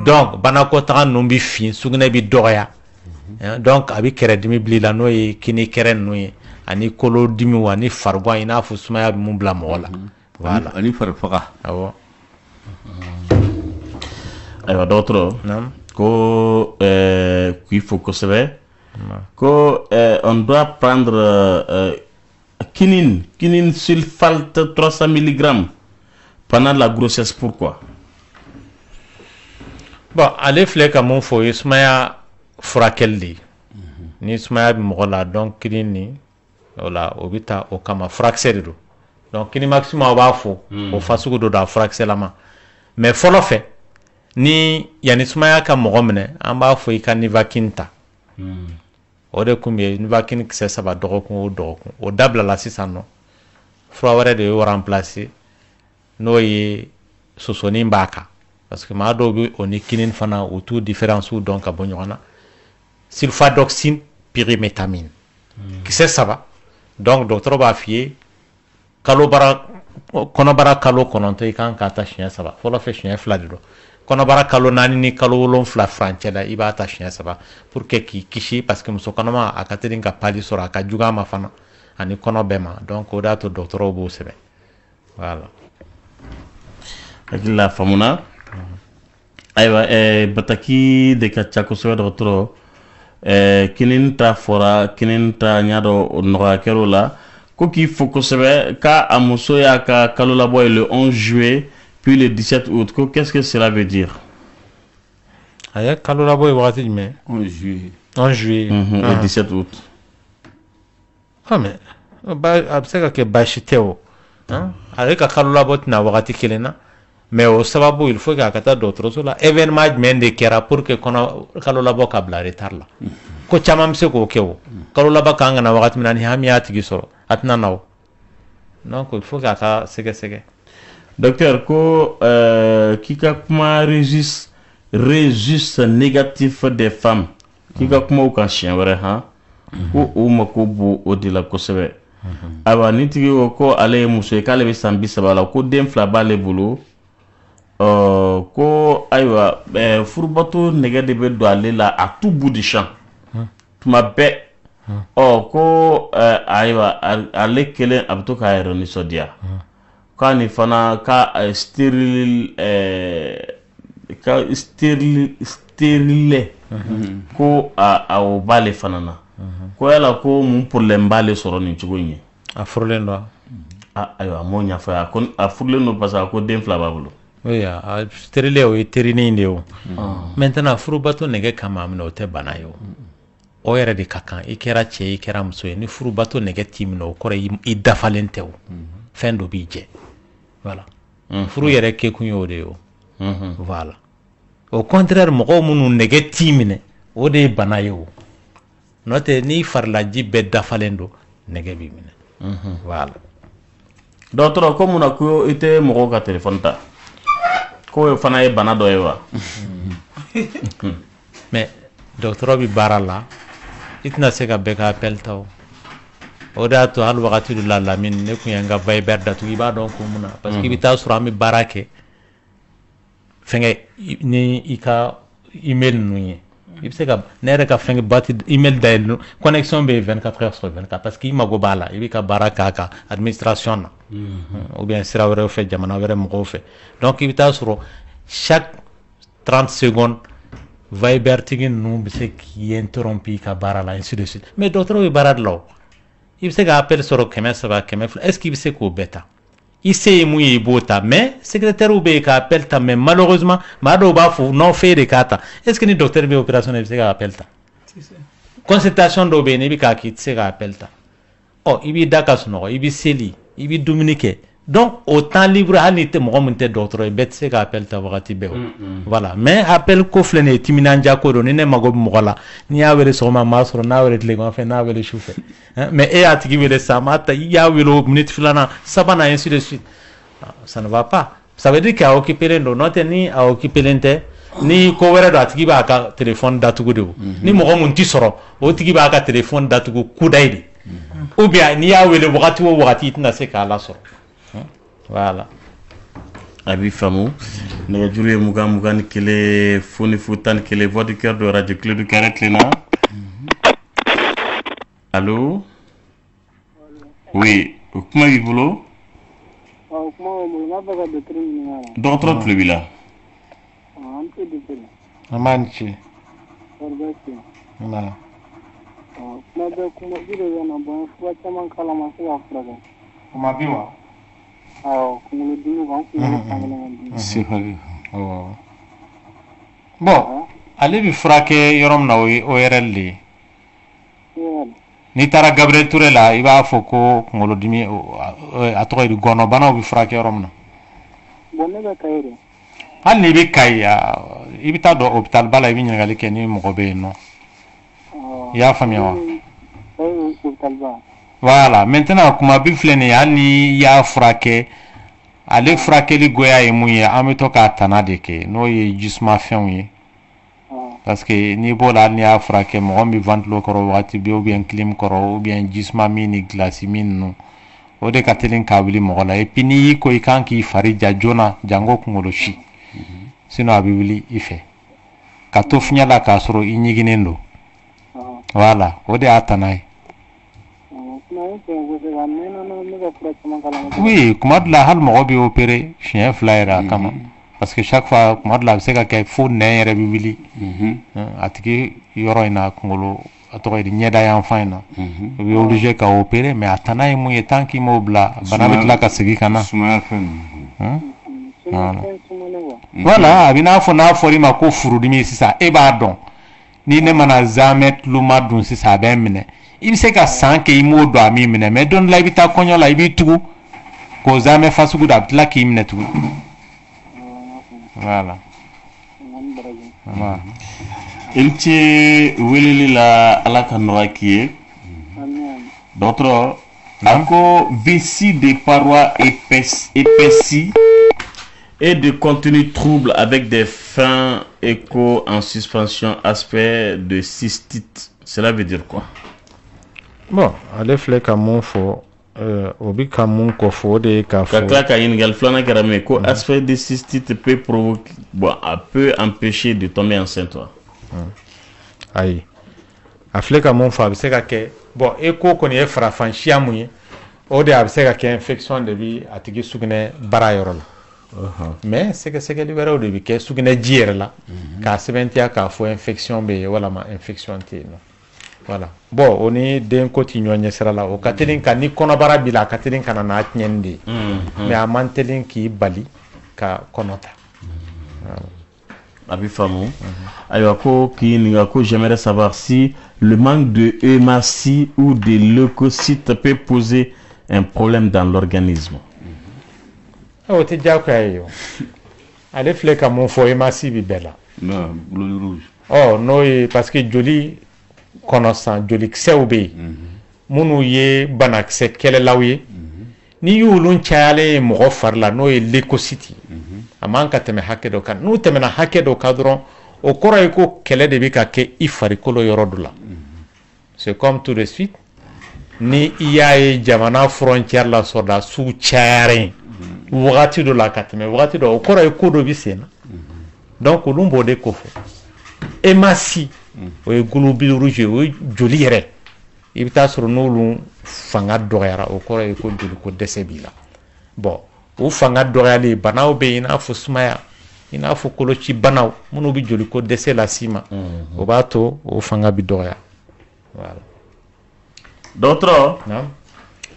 donc banakɔtaga ninnu bɛ fin sugunɛ bɛ dɔgɔya donc a bɛ kɛrɛdimi bil'i la n'o ye kini kɛrɛ ninnu ye ani kolodimi ani farigan i n'a fɔ sumaya bɛ mun bila mɔgɔ la voilà ani fari faga awɔ ayiwa dɔgɔtɔrɔ ko k'i fo kosɛbɛ ko on doit prendre quinine sulfate 300 mg pendant la grossesse. Pourquoi? Bon, allez filɛ ka mun fɔ o ye sumaya furakɛli de ye ni sumaya bɛ mɔgɔ la donc quinine ni o la o bɛ taa o kama furakisɛ de don donc Kinimax o b'a fɔ o fasugu dɔ don a furakisɛlama mais fɔlɔ fɛ ni yanni sumaya ka mɔgɔ minɛ an b'a fɔ i ka Nivaquine ta o de kun bɛ Nivaquine kisɛ 3 dɔgɔkun o dɔgɔkun o dabilala sisan nɔ fura wɛrɛ de y'o remplacer n'o ye sosonin b'a kan parce que maa dɔw bɛ o ni quinine fana o t'u différence dɔn ka bɔ ɲɔgɔn na sulfadoxine pyrimétamine kisɛ 3 donc dɔgɔtɔrɔ b'a f'i ye kɔnɔbara kalo 9 i kan k'a ta siɲɛ 3 fɔlɔ fɛ siɲɛ 2 de don kɔnɔbara kalo 4 ni kalo 7 furancɛ la i b'a ta siɲɛ 3 pour que k'i kisi parce que muso kɔnɔma a ka teli ka pali sɔrɔ a ka jugu a ma fana ani kɔnɔ bɛɛ ma donc o de y'a to dɔgɔtɔrɔw b'o sɛbɛn voilà hakili la faamuna ayiwa bataki de ka ca kosɛbɛ dɔgɔtɔrɔ kinin ta fɔra kinin ta ɲa dɔ nɔgɔya kɛr'o la ko k'i fo kosɛbɛ k'a a muso y'a ka kalo labɔ ye le 11 juillet puis le 17 août ko qu'est-ce que cela veut dire? a ye kalo labɔ ye wagati jumɛn? 11 juillet et 17 août. mais a bɛ se ka kɛ baasi tɛ o ale ka kalo labɔ tɛna wagati kelen na mais o sababu il faut que a ka taa dɔgɔtɔrɔso la événement jumɛn de kɛra pour que kalo labɔ ka bila retard la ko caman bɛ se k'o kɛ o kalo labɔ kan ka na wagati min na ni hami y'a tigi sɔrɔ a tɛna na o donc il faut que a ka sɛgɛsɛgɛ. Docteur ko k'i ka kuma registre négatif des femmes k'i ka kuma o kan siɲɛ wɛrɛ han ko o mako b'o o de la kosɛbɛ ayiwa ni tigi ko ko ale ye muso ye k'ale bɛ san 30 la ko den 2 b'ale bolo ko ayiwa furubato nɛgɛ de bɛ don ale la à tout bout du champ tuma bɛɛ ko ayiwa ale kelen a bɛ to k'a yɛrɛ nisɔndiya k'a ni fana ka stérile ko o b'ale fana na ko yala ko mun problème b'ale sɔrɔ nin cogo in ye a furulen don ayiwa a m'o ɲɛfɔ a furulen don parce que ko den 2 b'a bolo oui a stérile o ye terinin de o maintenant furubato nɛgɛ kama minɛ o tɛ bana ye o yɛrɛ de ka kan i kɛra cɛ i kɛra muso ye ni furubato nɛgɛ t'i minɛ o kɔrɔ i dafalen tɛ o fɛn dɔ b'i jɛ voilà furu yɛrɛ kɛkun ye o de ye o voilà au contraire mɔgɔw minnu nɛgɛ t'i minɛ o de ye bana ye o n'o tɛ n'i farilaji bɛɛ dafalen don nɛgɛ b'i minɛ voilà dɔgɔtɔrɔ ko mun na ko i tɛ mɔgɔw ka téléphone ta ko fana ye bana dɔ ye wa mais dɔgɔtɔrɔ bɛ baara la i tɛna se ka bɛɛ ka appel ta o de y'a to hali wagati dɔ la Lamine ne kun ye n ka Viber datugu i b'a dɔn kun mun na parce que i bɛ taa sɔrɔ an bɛ baara kɛ fɛnkɛ ni i ka email ninnu ye i bɛ se ka ne yɛrɛ ka fɛnkɛ bati email dayɛlɛ connexion bɛ 24 heures sur 24 parce que i mago b'a la i bɛ ka baara k'a kan administration na ou bien sira wɛrɛw fɛ jamana wɛrɛ mɔgɔw fɛ donc i bɛ taa sɔrɔ chaque 30 secondes Viber tigi ninnu bɛ se k'i interrompre i ka baara la ainsi de suite mais dɔgɔtɔrɔ bɛ baara de la o i bɛ se ka appel sɔrɔ 300 200 est ce que i bɛ se k'o bɛɛ ta i se ye mun ye i b'o ta mais secrétaire bɛ yen ka appel ta mais malheureusement maa dɔw b'a fɔ non f'e de k'a ta est ce que ni docteur bɛ opération na i bɛ se ka appel ta consultation dɔw bɛ yen n'i bɛ k'a kɛ i tɛ se ka appel ta i b'i da ka sunɔgɔ i bɛ seli i bɛ dumuni kɛ donc au temps libre hali te mo mon te docteur bet se ka appel ta wakati be voilà mais appel ko flene timinanja ko do ni ne mago mo la ni ya wele so ma masro na wele le ma fe na wele choufe mais e atigi wele samata ya wele minute filana sabana ainsi de suite ça ne va pas ça veut dire qu'à occuper ndo note ni à occuper lente ni ko were do atigi ba ka téléphone datugo de ni mo mon ti soro o tigi ba ka téléphone datugo kudaydi ou bien ni ya wele wakati wo wakati tina se ka la soro voilà abi famu ne jure muga ni kele foni futan kele voix du cœur de radio Clé du Carré Cléna. Allô? Oui, comment vous voulez? Docteur Flebila. Amanchi. Na. Kuma biwa. Bon, ale bi frake yorom na ORL ni tara Gabriel Touré la i b'a fɔ ko kunkolodimi a tɔgɔ ye di gɔnɔ banaw bi frake yorom na hali ni bɛ Kayi i bɛ taa dɔn hôpital ba la i bɛ ɲininkali kɛ ni mɔgɔ bɛ yen nɔ i y'a faamuya wa voilà maintenant kuma bi filɛ nin ye hali ni y'a furakɛ ale furakɛli goya ye mun ye an bɛ to k'a tana de kɛ n'o ye jisumafɛnw ye parce que n'i b'o la hali ni y'a furakɛ mɔgɔ min bɛ ventilo kɔrɔ wagati bɛɛ ou bien clim kɔrɔ ou bien jisuma min ni glace min ninnu o de ka teli k'a wuli mɔgɔ la et puis n'i y'i ko i kan k'i fari ja joona jango kunkolo si sinon a bɛ wuli i fɛ ka to fiɲɛ la k'a sɔrɔ i ɲiginnen don voilà o de y'a tana ye. Oui, kuma dɔ la hali mɔgɔ bɛ opérer siɲɛ 2 yɛrɛ a kama parce que chaque fois kuma dɔ la a bɛ se ka kɛ fo nɛn yɛrɛ bɛ wuli a tigi yɔrɔ in na kunkolo a tɔgɔ ye di ɲɛda yan fan in na o bɛ obligé ka opérer mais a tana ye mun ye tant qu'il m'o bila bana bɛ tila ka segin ka na voilà a bɛ n'a fɔ n'a fɔra i ma ko furudimi sisan e b'a dɔn ni ne mana zamɛ tuluma dun sisan a bɛ n minɛ i bɛ se ka san kɛ i m'o dɔn a m'i minɛ mais don dɔ la i bɛ taa kɔɲɔ la i b'i tugu k'o zamɛ fasugu dɔ a bɛ tila k'i minɛ tugun voilà. Elche weleli la ala ka nɔgɔya k'i ye docteur a ko vessie de parois épaissis et de contenu trouble avec des fins échos en suspension aspect de cystite, cela veut dire quoi? Bon, ale filɛ ka mun fɔ o bi ka mun kɔfɔ de k'a fɔ ka tila ka ɲininkali filanan kɛra min ko aspect de cystite peut provoquer peut empêcher de tomber enceinte toi. Ayi a filɛ ka mun fɔ a bɛ se ka kɛ bon écho kɔni ye farafan siya mun ye o de a bɛ se ka kɛ infection de bi a tigi sugunɛ bara yɔrɔ la mais sɛgɛsɛgɛli wɛrɛw de bi kɛ sugunɛ ji yɛrɛ la k'a sɛbɛntiya k'a fɔ infection bɛ yen walama infection tɛ yen nɔ voilà bon o ni den ko ti ɲɔgɔn ɲɛ sira la o ka teli ka ni kɔnɔbara b'i la a ka teli ka na n'a tiɲɛni de ye mais a man teli k'i bali ka kɔnɔ ta. A bɛ faamu ayiwa ko k'i ɲininka ko j'aimerais savoir si le manque de hématie ou de leucocytes peut poser un problème dans l'organisme. O tɛ diyagoya ye o ale filɛ ka mun fɔ hématie bi bɛɛ la. Globules rouges. N'o ye parce que joli kɔnɔ san jolikisɛw bɛ yen minnu ye banakisɛ kɛlɛlaw ye n'i y'olu cayalen ye mɔgɔ fari la n'o ye leucocyte a man ka tɛmɛ hakɛ dɔ kan n'u tɛmɛna hakɛ dɔ kan dɔrɔn o kɔrɔ ye ko kɛlɛ de bɛ ka kɛ i farikolo yɔrɔ dɔ la c'est comme tout de suite ni i y'a ye jamana frontière la sɔrɔdasiw cayara yen wagati dɔ la ka tɛmɛ wagati dɔ o kɔrɔ ye ko dɔ bɛ sen na donc olu b'o de ko fɔ hématie o ye globule rouge o ye joli yɛrɛ i bɛ taa sɔrɔ n'olu fanga dɔgɔyara o kɔrɔ ye ko joliko dɛsɛ b'i la bon o fanga dɔgɔyali banaw bɛ yen i n'a fɔ sumaya i n'a fɔ koloci banaw minnu bɛ joliko dɛsɛ las'i ma o b'a to o fanga bɛ dɔgɔya voilà. Docteur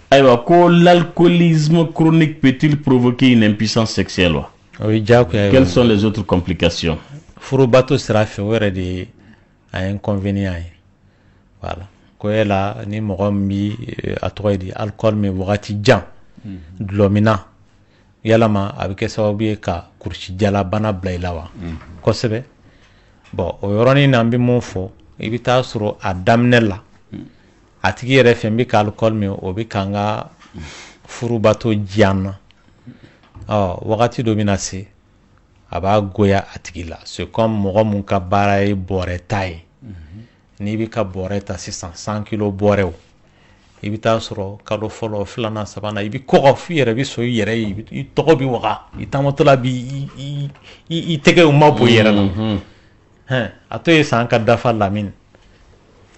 ayiwa ko l'alcoolisme chronique peut-il provoquer une impuissance sexuelle wa? Oui, diyagoya ye. Quelles sont les autres complications? Furubato sira fɛ o yɛrɛ de ye a inconvénient ye voilà ko yala ni mɔgɔ min bi a tɔgɔ ye di alcool min wagati jan dulɔmina yalama a bɛ kɛ sababu ye ka kurusi jala bana bila i la wa kosɛbɛ bon o yɔrɔnin na an bɛ mun fɔ i bɛ taa sɔrɔ a daminɛ la a tigi yɛrɛ fɛ n bɛ ka alcool min o bɛ k'an ka furubato diyan na wagati dɔ bɛ na se a b'a goya a tigi la c'est comme mɔgɔ mun ka baara ye bɔrɛ ta ye n'i bɛ ka bɔrɛ ta sisan 100 kilo bɔrɛw i bɛ taa sɔrɔ kalo fɔlɔ filanan sabanan i bɛ kɔgɔ f'i yɛrɛ bɛ sɔn i yɛrɛ ye i tɔgɔ bɛ waga i taamatɔla bi i tɛgɛw ma bɔ i yɛrɛ la a to ye san ka dafa lamini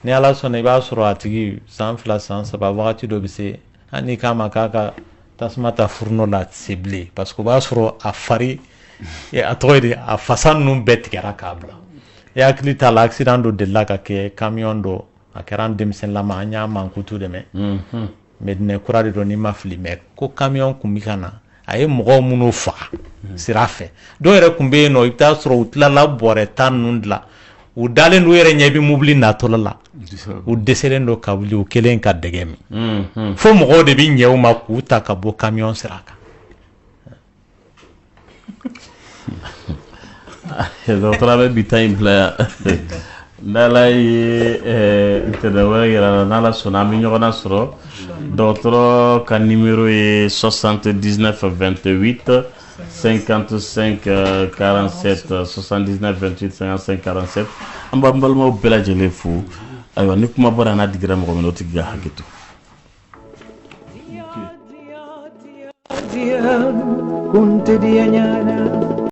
ni ala sɔnna i b'a sɔrɔ a tigi san 2 san 3 wagati dɔ bɛ se hali n'i k'a ma k'a ka tasuma ta furunɔ la se bilen parce que o b'a sɔrɔ a fari a tɔgɔ ye di a fasa ninnu bɛɛ tigɛra k'a bila i hakili t'a la accident dɔ delila ka kɛ camion dɔ a kɛra an denmisɛnninlama an y'a mankutu dɛmɛ mais dinɛ kura de don n'i ma fili mais ko camion kun bɛ ka na a ye mɔgɔw minnu faga sira fɛ dɔw yɛrɛ kun bɛ yen nɔ i bɛ taa sɔrɔ u tilala bɔrɛ 10 ninnu dilan u dalen don yɛrɛ ɲɛ bɛ mobili natɔla la u dɛsɛlen don ka wuli u kelen ka dɛgɛ min fo mɔgɔw de bɛ ɲɛ u ma k'u ta ka bɔ camion sira kan dɔgɔtɔrɔ bɛ bi ta in bila yan n'ala ye ntɛnɛn wɛrɛ yira la n'ala sɔnna an bɛ ɲɔgɔn sɔrɔ dɔgɔtɔrɔ ka numéro ye 79 28 55 47 79 28 55 47 an b'an balimaw bɛɛ lajɛlen fo ayiwa ni kuma bɔra n'a digira mɔgɔ min na o tigi ka hakɛ to kunte dia nyana